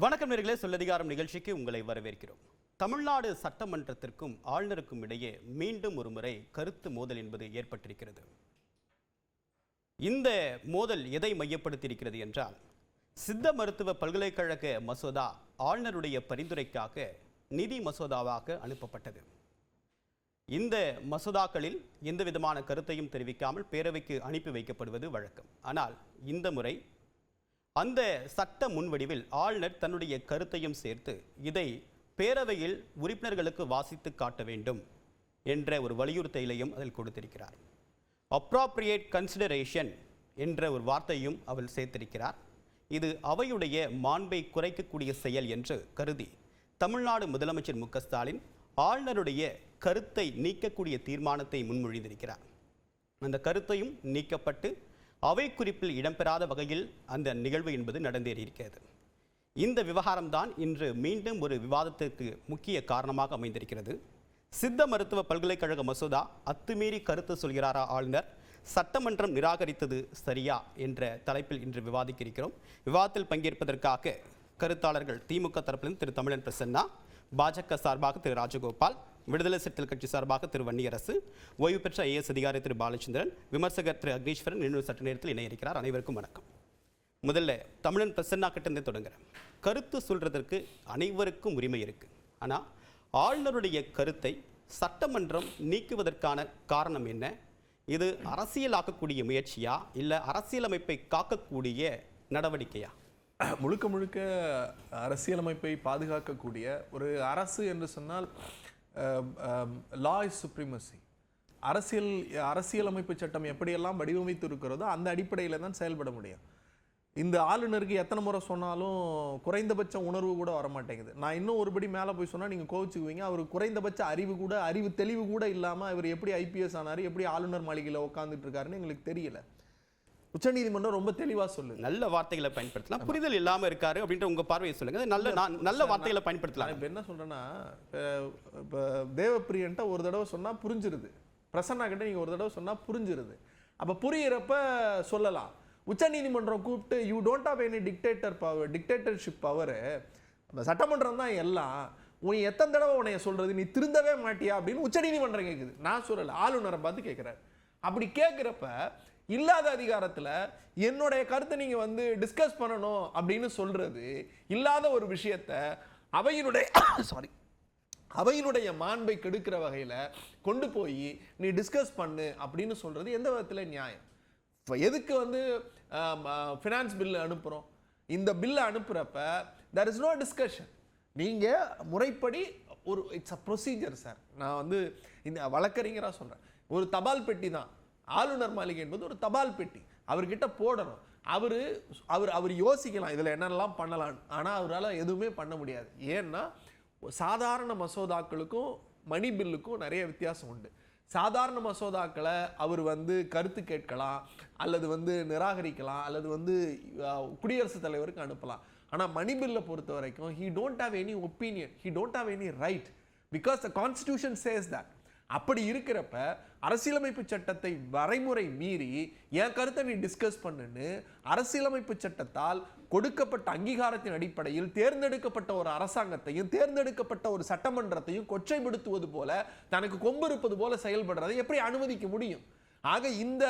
வணக்கம் நேயர்களே, சொல்லதிகாரம் நிகழ்ச்சிக்கு உங்களை வரவேற்கிறோம். தமிழ்நாடு சட்டமன்றத்திற்கும் ஆளுநருக்கும் இடையே மீண்டும் ஒரு முறை கருத்து மோதல் என்பது ஏற்பட்டிருக்கிறது. இந்த மோதல் எதை மையப்படுத்தியிருக்கிறது என்றால், சித்த மருத்துவ பல்கலைக்கழக மசோதா ஆளுநருடைய பரிந்துரைக்காக நிதி மசோதாவாக அனுப்பப்பட்டது. இந்த மசோதாக்களில் எந்த விதமான கருத்தையும் தெரிவிக்காமல் பேரவைக்கு அனுப்பி வைக்கப்படுவது வழக்கம். ஆனால் இந்த முறை அந்த சட்ட முன்வடிவில் ஆளுநர் தன்னுடைய கருத்தையும் சேர்த்து இதை பேரவையில் உறுப்பினர்களுக்கு வாசித்து காட்ட வேண்டும் என்ற ஒரு வலியுறுத்தலையும் அதில் கொடுத்திருக்கிறார். அப்ராப்ரியேட் கன்சிடரேஷன் என்ற ஒரு வார்த்தையும் அவர் சேர்த்திருக்கிறார். இது அவையுடைய மாண்பை குறைக்கக்கூடிய செயல் என்று கருதி தமிழ்நாடு முதலமைச்சர் மு.க. ஸ்டாலின் ஆளுநருடைய கருத்தை நீக்கக்கூடிய தீர்மானத்தை முன்மொழிந்திருக்கிறார். அந்த கருத்தையும் நீக்கப்பட்டு அவை குறிப்பில் இடம்பெறாத வகையில் அந்த நிகழ்வு என்பது நடந்தேறியிருக்கிறது. இந்த விவகாரம்தான் இன்று மீண்டும் ஒரு விவாதத்திற்கு முக்கிய காரணமாக அமைந்திருக்கிறது. சித்த மருத்துவ பல்கலைக்கழக மசோதா அத்துமீறி கருத்து சொல்கிறாரா ஆளுநர், சட்டமன்றம் நிராகரித்தது சரியா என்ற தலைப்பில் இன்று விவாதிக்க இருக்கிறோம். விவாதத்தில் பங்கேற்பதற்காக கருத்தாளர்கள் திமுக தரப்பிலிருந்து திரு தமிழன் பிரசன்னா, பாஜக சார்பாக திரு ராஜகோபால், விடுதலை சிறுத்தைகள் கட்சி சார்பாக திரு வன்னியரசு, ஓய்வு பெற்ற ஐஏஎஸ் அதிகாரி திரு பாலச்சந்திரன், விமர்சகர் திரு அக்னீஸ்வரன் இன்னொரு சற்று நேரத்தில் இணைய இருக்கிறார். அனைவருக்கும் வணக்கம். முதல்ல தமிழன் பிரசன்னா கிட்டே தொடங்குறேன். கருத்து சொல்றதற்கு அனைவருக்கும் உரிமை இருக்கு. ஆனால் ஆளுநருடைய கருத்தை சட்டமன்றம் நீக்குவதற்கான காரணம் என்ன? இது அரசியலாக்கக்கூடிய முயற்சியா இல்லை அரசியலமைப்பை காக்கக்கூடிய நடவடிக்கையா? முழுக்க முழுக்க அரசியலமைப்பை பாதுகாக்கக்கூடிய ஒரு அரசு என்று சொன்னால் லா இஸ் சுப்ரீமசி. அரசியலமைப்பு சட்டம் எப்படியெல்லாம் வடிவமைத்து இருக்கிறதோ அந்த அடிப்படையில் தான் செயல்பட முடியும். இந்த ஆளுநருக்கு எத்தனை முறை சொன்னாலும் குறைந்தபட்ச உணர்வு கூட வரமாட்டேங்குது. நான் இன்னும் ஒருபடி மேலே போய் சொன்னால் நீங்கள் கோவிச்சுக்குவீங்க. அவர் குறைந்தபட்ச அறிவு தெளிவு கூட இல்லாமல் அவர் எப்படி ஐபிஎஸ் ஆனார், எப்படி ஆளுநர் மாளிகையில் உட்காந்துட்டு இருக்காருன்னு எங்களுக்கு தெரியல. உச்சநீதிமன்றம் ரொம்ப தெளிவா சொல்லு, நல்ல வார்த்தைகளை பயன்படுத்தலாம். புரிதல் இல்லாம இருக்காரு அப்படின்ற உங்க பார்வையை சொல்லுங்க. நல்ல வார்த்தைகளை பயன்படுத்தலாம். இப்ப என்ன சொல்றேன்னா, தேவப்பிரியன்ட்ட ஒரு தடவை சொன்னா புரிஞ்சிருது, பிரசன்னா கிட்ட நீங்க ஒரு தடவை சொன்னா புரிஞ்சிருது. அப்ப புரியிறப்ப சொல்லலாம். உச்சநீதிமன்றம் கூப்பிட்டு you don't have any dictatorship power, சட்டமன்றம் தான் எல்லாம், உன் எத்தனை தடவை உன்னைய சொல்றது, நீ திருந்தவே மாட்டியா அப்படின்னு உச்சநீதிமன்றம் கேட்குது. நான் சொல்லல, ஆளுநரை பார்த்து கேட்கிறார். அப்படி கேட்கிறப்ப இல்லாத அதிகாரத்தில் என்னுடைய கருத்தை நீங்க டிஸ்கஸ் பண்ணணும் அப்படின்னு சொல்றது இல்லாத ஒரு விஷயத்த அவையினுடைய மாண்பை கெடுக்கிற வகையில கொண்டு போய் நீ டிஸ்கஸ் பண்ணு அப்படின்னு சொல்றது எந்த விதத்தில் நியாயம்? எதுக்கு ஃபினான்ஸ் பில் அனுப்புறோம்? இந்த பில்லை அனுப்புறப்ப there is no discussion. நீங்க முறைப்படி ஒரு இட்ஸ் அ ப்ரொசீஜர் சார். நான் இந்த வழக்கறிஞராக சொல்றேன், ஒரு தபால் பெட்டி தான் ஆளுநர் மாளிகை என்பது. ஒரு தபால் பெட்டி அவர்கிட்ட போடணும். அவர் யோசிக்கலாம் இதில் என்னெல்லாம் பண்ணலாம். ஆனால் அவரால் எதுவுமே பண்ண முடியாது. ஏன்னா சாதாரண மசோதாக்களுக்கும் மணி பில்லுக்கும் நிறைய வித்தியாசம் உண்டு. சாதாரண மசோதாக்களை அவர் கருத்து கேட்கலாம், அல்லது நிராகரிக்கலாம், அல்லது குடியரசுத் தலைவருக்கு அனுப்பலாம். ஆனால் மணி பில்லை பொறுத்த வரைக்கும் he don't have any opinion, he don't have any right because the constitution says that. அப்படி இருக்கிறப்ப அரசியலமைப்பு சட்டத்தை வரைமுறை மீறி என் கருத்தை நீ டிஸ்கஸ் பண்ணுன்னு அரசியலமைப்பு சட்டத்தால் கொடுக்கப்பட்ட அங்கீகாரத்தின் அடிப்படையில் தேர்ந்தெடுக்கப்பட்ட ஒரு அரசாங்கத்தையும் தேர்ந்தெடுக்கப்பட்ட ஒரு சட்டமன்றத்தையும் கொச்சைப்படுத்துவது போல, தனக்கு கொம்பு இருப்பது போல செயல்படுறதை எப்படி அனுமதிக்க முடியும்? ஆக இந்த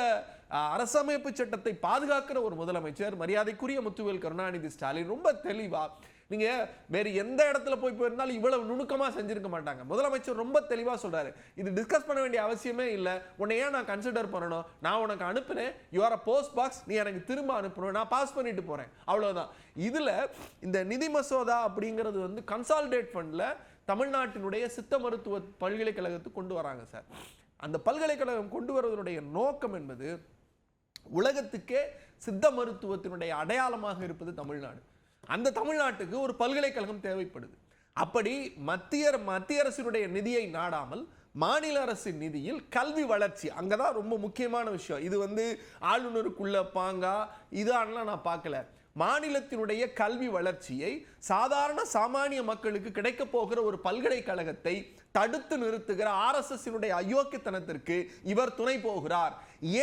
அரசமைப்பு சட்டத்தை பாதுகாக்கிற ஒரு முதலமைச்சர் மரியாதைக்குரிய முத்துவேல் கருணாநிதி ஸ்டாலின் ரொம்ப தெளிவா, நீங்க வேற எந்த இடத்துல போயிருந்தாலும் இவ்வளவு நுணுக்கமா செஞ்சிருக்க மாட்டாங்க. முதலமைச்சர் ரொம்ப தெளிவா சொல்றாரு, இது டிஸ்கஸ் பண்ண வேண்டிய அவசியமே இல்லை, உன்னை ஏன் நான் கன்சிடர் பண்ணணும், நான் உனக்கு அனுப்புறேன், you are a post box, நீ எனக்கு திரும்ப அனுப்பணும், நான் பாஸ் பண்ணிட்டு போறேன், அவ்வளவுதான். இதுல இந்த நிதி மசோதா அப்படிங்கிறது கன்சாலிடேட் ஃபண்ட்ல தமிழ்நாட்டினுடைய சித்த மருத்துவ பல்கலைக்கழகத்துக்கு கொண்டு வராங்க சார். அந்த பல்கலைக்கழகம் கொண்டு வருவதனுடைய நோக்கம் என்பது உலகத்துக்கே சித்த மருத்துவத்தினுடைய அடையாளமாக இருப்பது தமிழ்நாடு. அந்த தமிழ்நாட்டுக்கு ஒரு பல்கலைக்கழகம் தேவைப்படுது. அப்படி மத்திய அரசினுடைய நிதியை நாடாமல் மாநில அரசின் நிதியில் கல்வி வளர்ச்சி, அங்கதான் ரொம்ப முக்கியமான விஷயம். இது ஆளுநருக்குள்ள பாங்கா இதான்லாம் நான் பார்க்கல. மாநிலத்தினுடைய கல்வி வளர்ச்சியை, சாதாரண சாமானிய மக்களுக்கு கிடைக்க போகிற ஒரு பல்கலைக்கழகத்தை தடுத்து நிறுத்துகிற RSS-இனுடைய அயோக்கியத்தனத்திற்கு இவர் துணை போகிறார்.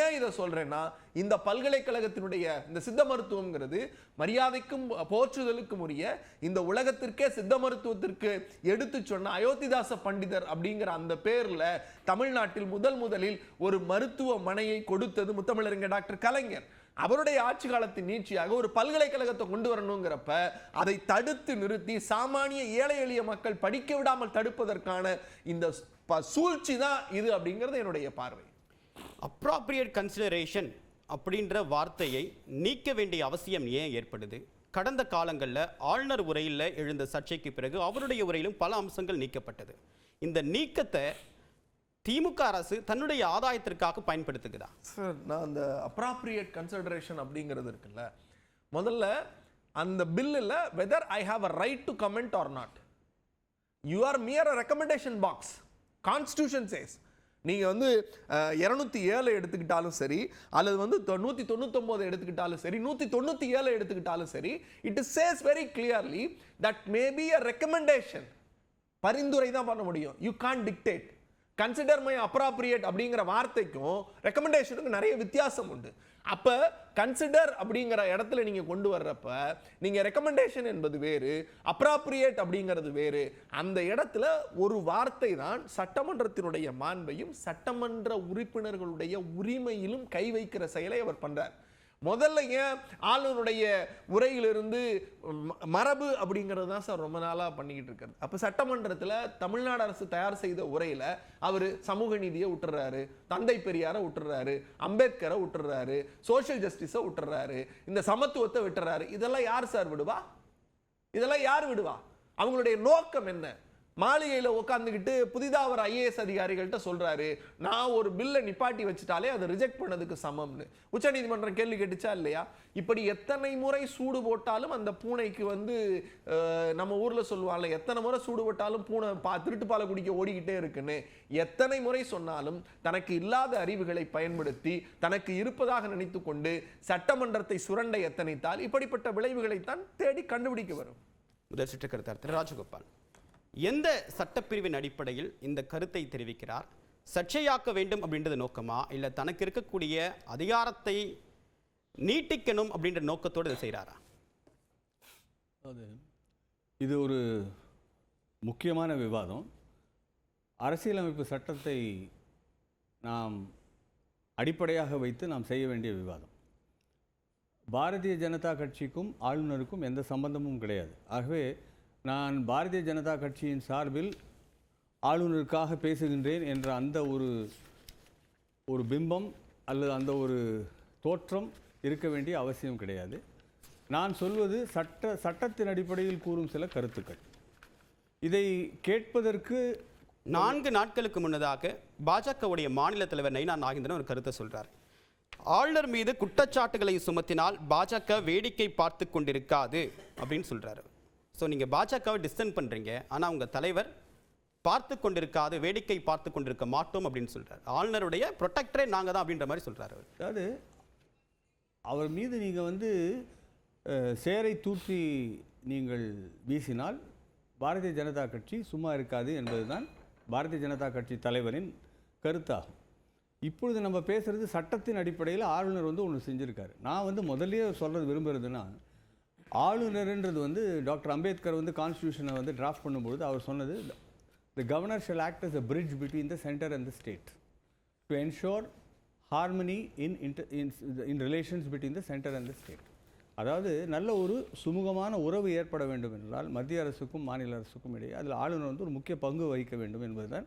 ஏன் இதை சொல்றேன்னா, இந்த பல்கலைக்கழகத்தினுடைய இந்த சித்த மருத்துவம்ங்கிறது மரியாதைக்கும் போற்றுதலுக்கும் உரிய, இந்த உலகத்திற்கே சித்த மருத்துவத்திற்கு எடுத்து சொன்ன அயோத்திதாச பண்டிதர் அப்படிங்கிற அந்த பேர்ல தமிழ்நாட்டில் முதலில் ஒரு மருத்துவமனையை கொடுத்தது முத்தமிழறிஞர் டாக்டர் கலைஞர். அவருடைய ஆட்சி காலத்தின் நீட்சியாக ஒரு பல்கலைக்கழகத்தை கொண்டு வரணுங்கிறப்ப அதை தடுத்து நிறுத்தி சாமானிய ஏழை எளிய மக்கள் படிக்க விடாமல் தடுப்பதற்கான இந்த சூழ்ச்சி தான் இது அப்படிங்கிறது என்னுடைய பார்வை. அப்ராப்ரியேட் கன்சிடரேஷன் அப்படின்ற வார்த்தையை நீக்க வேண்டிய அவசியம் ஏன் ஏற்படுது? கடந்த காலங்களில் ஆளுநர் உரையில் எழுந்த சர்ச்சைக்கு பிறகு அவருடைய உரையிலும் பல அம்சங்கள் நீக்கப்பட்டது. இந்த நீக்கத்தை திமுக அரசு தன்னுடைய ஆதாயத்திற்காக பயன்படுத்துகிறதா? சார், நான் அந்த அப்ராப்ரியேட் கன்சிடரேஷன் அப்படிங்கிறது இருக்குல்ல, முதல்ல அந்த பில்லில் whether I have a right to comment or not, you are mere a recommendation box. Constitution says நீங்க வந்து 207 எடுத்துக்கிட்டாலும் சரி, அல்லது வந்து 199 எடுத்துக்கிட்டாலும் சரி, 197 எடுத்துக்கிட்டாலும் சரி, it is says very clearly that may be a recommendation. பரிந்துரை தான் பண்ண முடியும். You can't dictate. Consider my appropriate அப்படிங்கிற வார்த்தைக்கும் ரெக்கமெண்டேஷனுக்கு நிறைய வித்தியாசம் உண்டு. அப்ப கன்சிடர் அப்படிங்கிற இடத்துல நீங்க கொண்டு வர்றப்ப நீங்க ரெக்கமெண்டேஷன் என்பது வேறு, அப்ராப்ரியேட் அப்படிங்கிறது வேறு. அந்த இடத்துல ஒரு வார்த்தை தான் சட்டமன்றத்தினுடைய மாண்பையும் சட்டமன்ற உறுப்பினர்களுடைய உரிமையிலும் கை வைக்கிற செயலை அவர் பண்றார். முதல்ல ஏன் ஆளுநருடைய உரையிலிருந்து மரபு அப்படிங்கிறது தான் சார் ரொம்ப நாளாக பண்ணிக்கிட்டு இருக்காரு. அப்போ சட்டமன்றத்தில் தமிழ்நாடு அரசு தயார் செய்த உரையில் அவர் சமூக நீதியை விட்டுறாரு, தந்தை பெரியாரை விட்டுறாரு, அம்பேத்கரை விட்டுறாரு, சோஷியல் ஜஸ்டிஸை விட்டுறாரு, இந்த சமத்துவத்தை விட்டுறாரு. இதெல்லாம் யார் சார் விடுவா? இதெல்லாம் யார் விடுவா? அவங்களுடைய நோக்கம் என்ன? மாளிகையில் உட்காந்துக்கிட்டு புதிதாக ஒரு IAS அதிகாரிகள்கிட்ட சொல்றாரு, நான் ஒரு பில்லை நிப்பாட்டி வச்சுட்டாலே அதை ரிஜெக்ட் பண்ணதுக்கு சமம்னு. உச்சநீதிமன்றம் கேள்வி கேட்டுச்சா இல்லையா? இப்படி எத்தனை முறை சூடு போட்டாலும் அந்த பூனைக்கு வந்து நம்ம ஊர்ல சொல்லுவாங்கல்ல, எத்தனை முறை சூடு போட்டாலும் பூனை திருட்டு பாலை குடிக்க ஓடிக்கிட்டே இருக்குன்னு. எத்தனை முறை சொன்னாலும் தனக்கு இல்லாத அறிவுகளை பயன்படுத்தி தனக்கு இருப்பதாக நினைத்து கொண்டு சட்டமன்றத்தை சுரண்ட எத்தனைத்தால் இப்படிப்பட்ட விளைவுகளைத்தான் தேடி கண்டுபிடிக்க வரும். முதல் சுற்று கருத்தாளர் ராஜகோபால், எந்த சட்டப்பிரிவின் அடிப்படையில் இந்த கருத்தை தெரிவிக்கிறார்? சர்ச்சையாக்க வேண்டும் அப்படின்றது நோக்கமா, இல்லை தனக்கு இருக்கக்கூடிய அதிகாரத்தை நீட்டிக்கணும் அப்படின்ற நோக்கத்தோடு இதை செய்கிறாரா? இது ஒரு முக்கியமான விவாதம். அரசியலமைப்பு சட்டத்தை நாம் அடிப்படையாக வைத்து நாம் செய்ய வேண்டிய விவாதம். பாரதிய ஜனதா கட்சிக்கும் ஆளுநருக்கும் எந்த சம்பந்தமும் கிடையாது. ஆகவே நான் பாரதிய ஜனதா கட்சியின் சார்பில் ஆளுநருக்காக பேசுகின்றேன் என்ற அந்த ஒரு பிம்பம் அல்லது அந்த ஒரு தோற்றம் இருக்க வேண்டிய அவசியம் கிடையாது. நான் சொல்வது சட்டத்தின் அடிப்படையில் கூறும் சில கருத்துக்கள். இதை கேட்பதற்கு 4 நாட்களுக்கு முன்னதாக பாஜகவுடைய மாநில தலைவர் நயினா நாகேந்திரன் ஒரு கருத்தை சொல்றார். ஆளுநர் மீது குற்றச்சாட்டுகளை சுமத்தினால் பாஜக வேடிக்கை பார்த்து கொண்டிருக்காது அப்படின்னு சொல்றாரு. ஸோ நீங்கள் பாஜகவை டிஸ்டன்ஸ் பண்ணுறீங்க, ஆனால் உங்கள் தலைவர் பார்த்து கொண்டிருக்காது, வேடிக்கை பார்த்து கொண்டிருக்க மாட்டோம் அப்படின்னு சொல்கிறார். ஆளுநருடைய ப்ரொடெக்டரே நாங்கள் தான் அப்படின்ற மாதிரி சொல்கிறார். அதாவது அவர் மீது நீங்கள் வந்து சேரை தூற்றி நீங்கள் வீசினால் பாரதிய ஜனதா கட்சி சும்மா இருக்காது என்பதுதான் பாரதிய ஜனதா கட்சி தலைவரின் கருத்தாகும். இப்பொழுது நம்ம பேசுகிறது சட்டத்தின் அடிப்படையில் ஆளுநர் வந்து ஒன்று செஞ்சுருக்காரு. நான் வந்து முதல்லயே சொல்கிறது விரும்புகிறதுனா, ஆளுநர்ன்றது வந்து டாக்டர் அம்பேத்கர் வந்து கான்ஸ்டியூஷனை வந்து டிராஃப்ட் பண்ணும்பொழுது அவர் சொன்னது, தி governor shall act as a bridge between the center and the state to ensure harmony in relations between the center and the state. அதாவது நல்ல ஒரு சுமூகமான உறவு ஏற்பட வேண்டும் என்றால் மத்திய அரசுக்கும் மாநில அரசுக்கும் இடையே அதில் ஆளுநர் வந்து ஒரு முக்கிய பங்கு வகிக்க வேண்டும் என்பதுதான்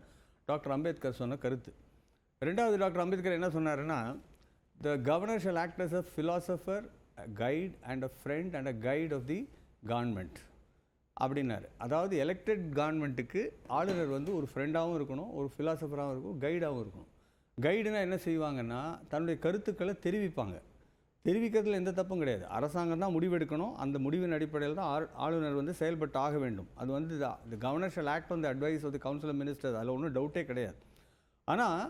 டாக்டர் அம்பேத்கர் சொன்ன கருத்து. ரெண்டாவது, டாக்டர் அம்பேத்கர் என்ன சொன்னாருன்னா, the governor shall act as a philosopher, a guide and a friend and a guide of the government அப்படின்னாரு. அதாவது எலெக்டட் கவர்மெண்ட்டுக்கு ஆளுநர் வந்து ஒரு ஃப்ரெண்டாகவும் இருக்கணும், ஒரு ஃபிலாசபராகவும் இருக்கும், கைடாகவும் இருக்கணும். கைடுனா என்ன செய்வாங்கன்னா, தன்னுடைய கருத்துக்களை தெரிவிப்பாங்க. தெரிவிக்கிறதுல எந்த தப்பும் கிடையாது. அரசாங்கம் தான் முடிவெடுக்கணும். அந்த முடிவின் அடிப்படையில் தான் ஆளுநர் வந்து செயல்பட்டு ஆக வேண்டும். அது வந்து the governor shall act on the advice of the council of ministers. அதில் ஒன்றும் டவுட்டே கிடையாது. ஆனால்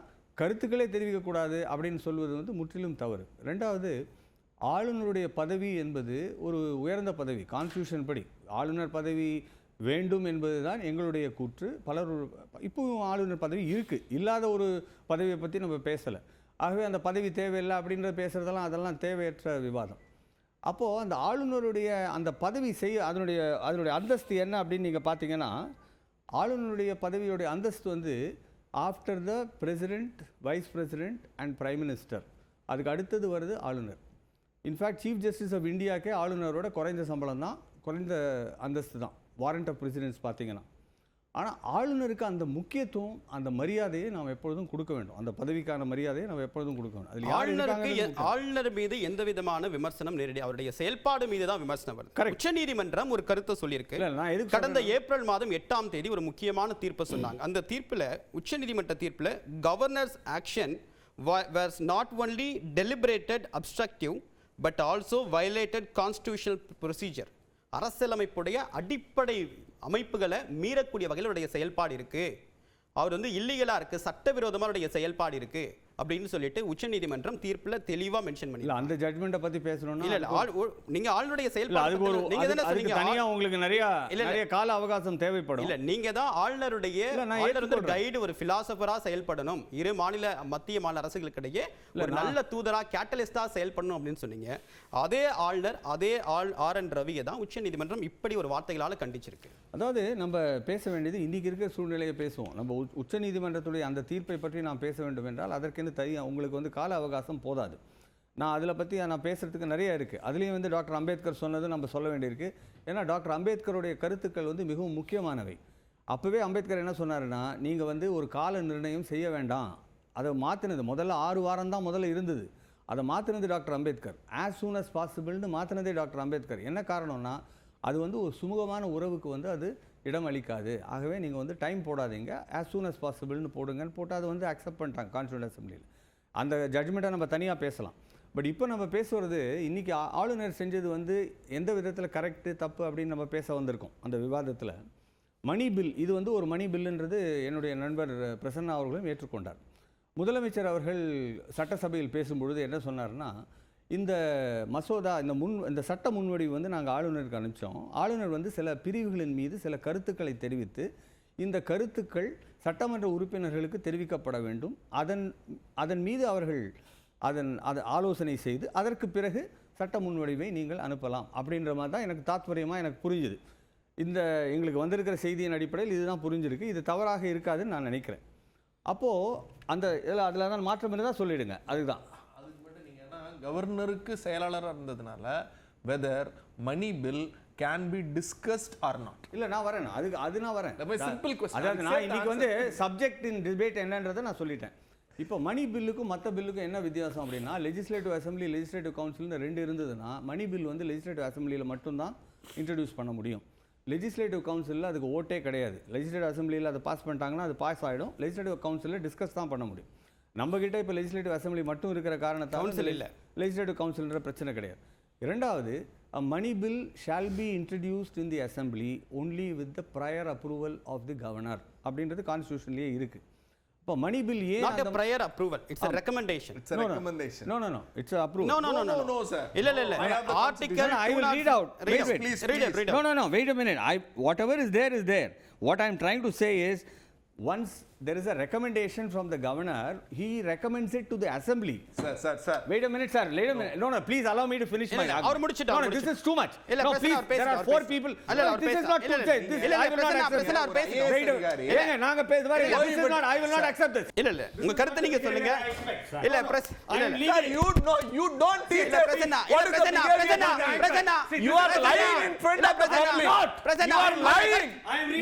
கருத்துக்களே தெரிவிக்கக்கூடாது அப்படின்னு சொல்வது வந்து முற்றிலும் தவறு. ரெண்டாவது, ஆளுநருடைய பதவி என்பது ஒரு உயர்ந்த பதவி. கான்ஸ்டியூஷன் படி ஆளுநர் பதவி வேண்டும் என்பது தான் எங்களுடைய கூற்று. பலர் இப்போவும் ஆளுநர் பதவி இருக்குது, இல்லாத ஒரு பதவியை பற்றி நம்ம பேசலை. ஆகவே அந்த பதவி தேவையில்லை அப்படின்றத பேசுகிறதெல்லாம் அதெல்லாம் தேவையற்ற விவாதம். அப்போது அந்த ஆளுநருடைய அந்த பதவி அதனுடைய அந்தஸ்து என்ன அப்படின்னு நீங்கள் பார்த்தீங்கன்னா, ஆளுநருடைய பதவியுடைய அந்தஸ்து வந்து after the president, wise president and prime minister, அதுக்கு அடுத்தது வருது ஆளுநர். இன்ஃபேக்ட் சீஃப் ஜஸ்டிஸ் ஆஃப் இந்தியாவுக்கே ஆளுநரோட குறைந்த சம்பளம் தான், குறைந்த அந்தஸ்து தான் வாரண்ட் ஆஃப் பிரசிடென்ஸ் பார்த்தீங்கன்னா. ஆனால் ஆளுநருக்கு அந்த முக்கியத்துவம், அந்த மரியாதையை நாம் எப்பொழுதும் கொடுக்க வேண்டும். அந்த பதவிக்கான மரியாதையை நம்ம எப்பொழுதும் கொடுக்க வேண்டும். அதில் ஆளுநர் மீது எந்த விதமான விமர்சனம் நேரடி அவருடைய செயல்பாடு மீது தான் விமர்சனம் வருது. உச்சநீதிமன்றம் ஒரு கருத்தை சொல்லியிருக்கு. கடந்த ஏப்ரல் மாதம் 8ஆம் தேதி ஒரு முக்கியமான தீர்ப்பு சொன்னாங்க. அந்த தீர்ப்பில், உச்சநீதிமன்ற தீர்ப்பில், governors action was not only deliberated obstructive but also violated constitutional procedure. அரசியலமைப்புடைய அடிப்படை அமைப்புகளை மீறக்கூடிய வகையில் செயல்பாடு இருக்கு, அவர் வந்து இல்லீகலா இருக்கு, சட்டவிரோதமான செயல்பாடு இருக்கு அப்படின்னு சொல்லிட்டு உச்சநீதிமன்றம் தீர்ப்புல தெளிவா மென்ஷன் பண்ணி. அந்த ஜட்மெண்ட்டை பத்தி பேசணும்னா இல்ல, நீங்க ஆளுடைய செயல்பாடு நீங்க தான சொன்னீங்க, தனியா உங்களுக்கு நிறைய கால அவகாசம் தேவைப்படும். இல்ல, நீங்க தான் ஆளுநருடைய கைடு, ஒரு பிலாசபரா செயல்படணும், இரு மாநில மத்திய மாநில அரசுகளுக்கு இடையே ஒரு நல்ல தூதரா, கேட்டலிஸ்டா செயல்படணும் அப்படின்னு சொன்னீங்க. அதே ஆளுநர், அதே RN ரவியை தான் உச்சநீதிமன்றம் இப்படி ஒரு வார்த்தைகளால கண்டிச்சிருக்கு. அதாவது நம்ம பேச வேண்டியது இன்னைக்கு இருக்கிற சூழ்நிலையை பேசுவோம். நம்ம உச்சநீதிமன்றத்துடைய அந்த தீர்ப்பை பற்றி நாம் பேச வேண்டும் என்றால் அதற்கென்று உங்களுக்கு வந்து கால அவகாசம் போதாது. அதில் பற்றி நான் பேசுகிறதுக்கு நிறைய இருக்குது. அதுலேயும் டாக்டர் அம்பேத்கர் சொன்னது நம்ம சொல்ல வேண்டியிருக்கு. ஏன்னா டாக்டர் அம்பேத்கருடைய கருத்துக்கள் மிகவும் முக்கியமானவை. அப்போவே அம்பேத்கர் என்ன சொன்னாருன்னா, நீங்கள் ஒரு கால நிர்ணயம் செய்ய வேண்டாம், அதை மாற்றினது முதல்ல 6 வாரம் தான் முதல்ல இருந்தது, அதை மாற்றினது doctor Ambedkar. As soon as பாசிபிள்னு மாற்றினதே டாக்டர் அம்பேத்கர். என்ன காரணம்னா, அது ஒரு சுமூகமான உறவுக்கு அது இடம் அளிக்காது. ஆகவே நீங்கள் டைம் போடாதீங்க, ஆஸ் சூன் அஸ் பாசிபிள்னு போடுங்கன்னு போட்டு அதை அக்செப்ட் பண்ணிட்டாங்க கான்ஸ்டியூண்ட் அசம்பிளியில். அந்த ஜட்மெண்ட்டை நம்ம தனியாக பேசலாம். பட் இப்போ நம்ம பேசுகிறது இன்றைக்கி ஆளுநர் செஞ்சது எந்த விதத்தில் கரெக்டு தப்பு அப்படின்னு நம்ம பேச வந்திருக்கோம். அந்த விவாதத்தில் மணி பில், இது ஒரு மணி பில்லுன்றது என்னுடைய நண்பர் பிரசன்னா அவர்களும் ஏற்றுக்கொண்டார். முதலமைச்சர் அவர்கள் சட்டசபையில் பேசும்பொழுது என்ன சொன்னார்னா, இந்த மசோதா, இந்த சட்ட முன்வடிவு நாங்கள் ஆளுநருக்கு அனுப்பிச்சோம். ஆளுநர் சில பிரிவுகளின் மீது சில கருத்துக்களை தெரிவித்து, இந்த கருத்துக்கள் சட்டமன்ற உறுப்பினர்களுக்கு தெரிவிக்கப்பட வேண்டும், அதன் மீது அவர்கள் அதை ஆலோசனை செய்து அதற்கு பிறகு சட்ட முன்வடிவை நீங்கள் அனுப்பலாம் அப்படின்ற மாதிரி தான் எனக்கு தாத்பரியமாக எனக்கு புரிஞ்சுது. எங்களுக்கு வந்திருக்கிற செய்தியின் அடிப்படையில் இதுதான் புரிஞ்சிருக்கு. இது தவறாக இருக்காதுன்னு நான் நினைக்கிறேன். அப்போது அதில் தான் மாற்றம் இருந்தால் சொல்லிவிடுங்க. அதுதான் கவர்னருக்கு செயலாளராக இருந்ததுனால whether money bill can be discussed or not. இல்லை, நான் வரேன், நான் வரேன். Simple question. அதாவது நான் இன்னைக்கு சப்ஜெக்ட் இன் டிபேட் என்னன்றதை நான் சொல்லிட்டேன். இப்போ மணி பில்லுக்கும் மற்ற பில்லுக்கும் என்ன வித்தியாசம் அப்படின்னா, லெஜிஸ்லேட்டிவ் அசம்பிளி, லெஜிஸ்லேட்டிவ் கவுன்சில்னு 2 இருந்ததுன்னா, மணி பில் லெஜிஸ்லேட்டிவ் அசம்பிளியில் மட்டும்தான் இன்ட்ரடியூஸ் பண்ண முடியும். லெஜிஸ்லேட்டிவ் கவுன்சிலில் அதுக்கு ஓட்டே கிடையாது. லெஜிஸ்லேட்டிவ் அசம்பிளியில் அதை பாஸ் பண்ணிட்டாங்கன்னா அது பாஸ் ஆகிடும். லெஜிஸ்லேட்டிவ் கவுன்சிலில் டிஸ்கஸ் தான் பண்ண முடியும். நம்மகிட்ட இப்போ லெஜிஸ்லேட்டிவ் அசம்பிளி மட்டும் இருக்கிற காரணத்தால் இல்லை, லெஜிஸ்லேட்டிவ் கவுன்சில்ன்ற பிரச்சனை கிடையாது. இரண்டாவது, money bill shall be introduced in the assembly only with the prior approval of the governor அப்படின்றது கான்ஸ்டியூஷன்லேயே இருக்குது. இப்போ மணி பில் ஏன் not a prior approval, it's a recommendation. It's a recommendation. No, it's a approval. No sir. இல்ல article I will read out. Please read it. No, wait a minute. Whatever is there is there. What I'm trying to say is, once there is a recommendation from the governor, he recommends it to the assembly. Sir. Wait a minute, sir. Wait a minute. No, please allow me to finish my argument. No, this is too much. No, please. There are 4 people. This is not too much. I will not accept this. Wait a minute. நாங்க பேசுவாரு. This is not. I will not accept this. இல்ல உங்க கருத்து நீங்க சொல்லுங்க. இல்ல press. You don't teach Prasanna. You are lying in front of the public. Prasanna. You are lying.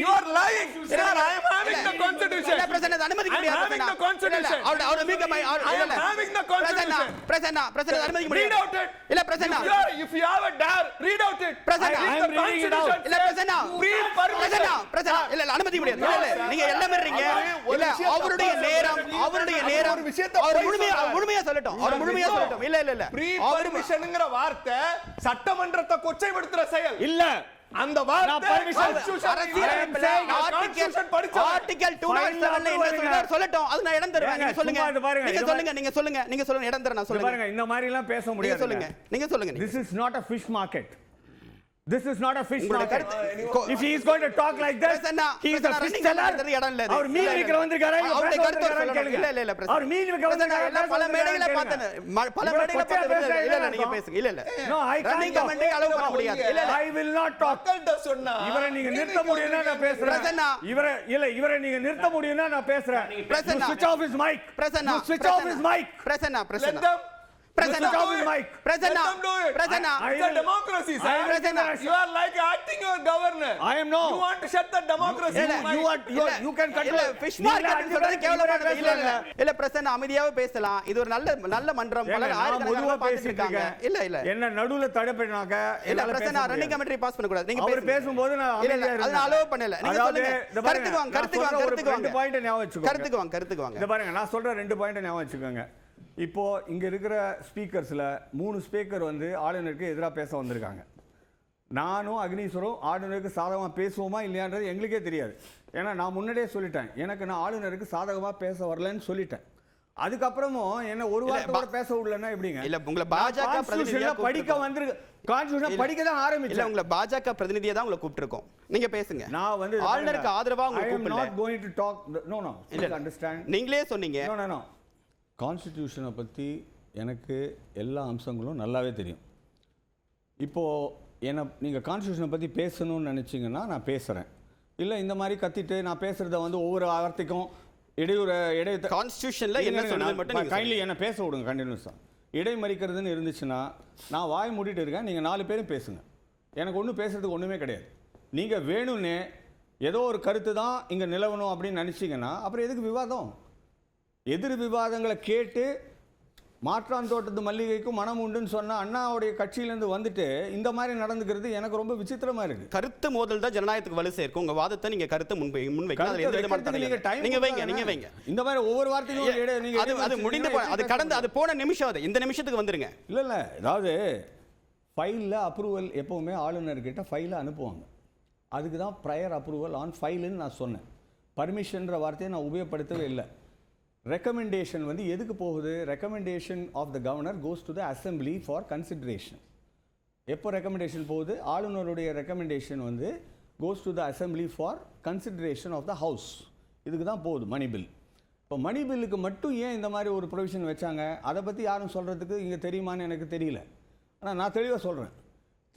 You are lying. Sir, I am having the constitution. Prasanna அனுமதிக்க முடியாது. I am having the constitution. Our மீக I am having the constitution. Prasanna அனுமதிக்க முடியாது. Read out it. இல்ல Prasanna. If you have a dare, read out it. Prasanna I am reading it out. இல்ல பிரசன்னா. பிரசன்னா இல்ல அனுமதிக்க முடியாது. இல்ல நீங்க என்ன பண்றீங்க? இல்ல அவருடைய நேரம் ஒரு விஷயத்தை அவர் முழுமையா சொல்லட்டும். அவர் முழுமையா சொல்லட்டும். இல்ல ப்ரீ பர்மிஷன்ங்கற வார்த்தை சட்டமன்றத்தை கொச்சைப்படுத்துற செயல். இல்ல அந்த வார்த்தை நான் permission- Constitution அரசியலமைப்புல Constitution படிச்சவன். ஆர்டிகல் 207 என்ன சொல்றாரு சொல்லட்டும். அது நான் இடம் தருவேன். நீங்க சொல்லுங்க. சும்மா இது பாருங்க. நீங்க சொல்லுங்க இடம் தரேன் நான் இங்க சொல்லுங்க. பாருங்க, இந்த மாதிரி எல்லாம் பேச நீங்க முடியாது. சொல்லுங்க. This is not a fish market. This is not a fish உங்களுடைய market. கருத்து- If he is going to talk like this, Prasanna, he is a Prasanna, fish நீங்க seller. சொல்றது இடம் இல்ல இது. அவர் மீன் விற்க வந்திருக்காரா, இங்க அவருடைய பேச கருத்தை வந்திருக்காரான்னு சொல்லணும். கேளுங்க. இல்ல, பிரசன்னா. அவர் மீன் விற்க பிரசன்னா, வந்திருக்காரா, இல்ல, பல பேச மேடைகளை வந்திருக்காரான்னு பார்த்தேன். கேளுங்க. பல இவ்வளவு மேடைகளை கொச்சையா பார்த்தேன். பேசுறா, இல்ல, நீங்க பேசுங்க. இல்ல. No, I can't running talk. Commentary allow பண்ண முடியாது. இல்ல. I will not talk. மக்கள்கிட்ட சொன்னா இவரை நீங்க நிறுத்த முடியும்னா நான் பேசுறேன். பிரசன்னா. இவரை நீங்க நிறுத்த முடியும்னா நான் பேசுறேன். Prasanna. You switch off his mic. Prasanna, You switch off his mic. Prasanna, let Prasanna. them Prasanna. Switch off his mic. Prasanna. Let them do it. Prasanna. It's a democracy, sir. I will give it a You are like acting your governor. I am no. You want to shut the democracy. இல்ல, You can control. இல்ல, fish market சொல்றது கேவலமானது. இல்ல, பிரசன்னா, அமைதியாவே பேசலாம். இது ஒரு நல்ல மன்றம். பல ஆயிரக்கணக்கான பார்த்துட்டு இருக்காங்க. இல்ல. என்ன நடுவுல தடப்பேனாக்க இல்ல, பிரசன்னா, ரன்னிங் கமெண்ட்ரி பாஸ் பண்ண கூடாது. நீங்க அவர் பேசும்போது நான் இல்ல, அமைதியா அதை நான் இருந்தேன். அலோவ் பண்ணல. நீங்க அதாவது, சொல்லுங்க. இந்த பாருங்க, கருத்துக்கு வாங்க. நான் சொல்ற ஒரு ரெண்டு பாயிண்ட் ஞாபகம் வச்சுக்கோங்க. கருத்துக்கு வாங்க. இந்த பாருங்க, நான் சொல்ற 2 பாயிண்ட் ஞாபகம் வச்சுக்கோங்க. இப்போ இங்க இருக்கிற ஸ்பீக்கர்ஸ்ல 3 ஸ்பீக்கர் வந்து ஆளுநருக்கு எதிராக பேச வந்திருக்காங்க. நானும் அக்னீஸ்வரும் ஆளுநருக்கு சாதகமாக பேசுவோமா இல்லையான்றது எங்களுக்கே தெரியாது. ஏன்னா நான் முன்னாடியே சொல்லிட்டேன், நான் ஆளுநருக்கு சாதகமாக பேச வரலன்னு சொல்லிட்டேன். அதுக்கப்புறமும் என்ன ஒரு வார்த்தை கூட பேச விடலன்னா எப்படிங்க? இல்ல, உங்களை பாஜக பிரதிநிதியா படிக்க வந்து கான்ஸ்டிடியூஷன் படிக்க தான் இல்ல, ஆரம்பிச்சேன். உங்களை பாஜக பிரதிநிதியா தான் உங்களை கூப்பிட்டுருக்கோம். நீங்க பேசுங்க. நான் வந்து ஆளுநருக்கு ஆதரவா I உங்களுக்கு am கூப்பிடல. not going to talk. No. இல்ல, Understand. நீங்களே சொன்னீங்க. No. கான்ஸ்டிடியூஷனை பற்றி எனக்கு எல்லா அம்சங்களும் நல்லாவே தெரியும். இப்போது நீங்கள் கான்ஸ்டியூஷனை பற்றி பேசணும்னு நினச்சிங்கன்னா நான் பேசுகிறேன். இல்லை இந்த மாதிரி கத்திட்டு நான் பேசுகிறத வந்து ஒவ்வொரு வார்த்தைக்கும் இடையூறு கான்ஸ்டிடியூஷன்ல என்ன சொல்லுது மட்டும் நீங்க கைண்ட்லி என்ன பேச விடுங்க கண்டினியூஸாக. இடைமறிக்கிறதுன்னு இருந்துச்சுன்னா நான் வாய் மூடிட்டு இருக்கேன், நீங்கள் 4 பேரும் பேசுங்க. எனக்கு ஒன்றும் பேசுறதுக்கு ஒன்றுமே கிடையாது. நீங்கள் வேணும்னே ஏதோ ஒரு கருத்து தான் இங்கே நிலவணும் அப்படின்னு நினச்சிங்கன்னா அப்புறம் எதுக்கு விவாதம்? எதிர் விவாதங்களை கேட்டு மாற்றான் தோட்டத்து மல்லிகைக்கும் மனம் உண்டுன்னு சொன்ன அண்ணாவுடைய கட்சியிலேருந்து வந்துட்டு இந்த மாதிரி நடந்துக்கிறது எனக்கு ரொம்ப விசித்திரமா இருக்கு. கருத்து மோதல் தான் ஜனநாயகத்துக்கு வலு சேர்க்கும். உங்க வாதத்தை நீங்க கருத்து முன்வைக்கலாம். அதுல எந்த விதமான தடை இல்லை. நீங்க வைங்க. இந்த மாதிரி ஒவ்வொரு வார்த்தைக்கும் நீங்க அது முடிந்து அது கடந்து அது போன நிமிஷம். அது இந்த நிமிஷத்துக்கு வந்துருங்க. இல்ல அதாவது ஃபைலில் அப்ரூவல் எப்பவுமே ஆளுநர்கிட்ட ஃபைலை அனுப்புவாங்க. அதுக்கு தான் ப்ரையர் அப்ரூவல் ஆன் ஃபைலுன்னு நான் சொன்னேன். பர்மிஷன்ற வார்த்தையை நான் உபயோகப்படுத்தவே இல்லை. ரெக்கமெண்டேஷன் வந்து எதுக்கு போகுது? Recommendation of the governor goes to the assembly for consideration. எப்போ ரெக்கமெண்டேஷன் போகுது? ஆளுநருடைய ரெக்கமெண்டேஷன் வந்து goes to the assembly for consideration of the house. இதுக்கு தான் போகுது மணி பில். இப்போ மணி பில்லுக்கு மட்டும் ஏன் இந்த மாதிரி ஒரு ப்ரொவிஷன் வச்சாங்க? அதை பற்றி யாரும் சொல்கிறதுக்கு இங்கே தெரியுமான்னு எனக்கு தெரியல. ஆனால் நான் தெளிவாக சொல்கிறேன்,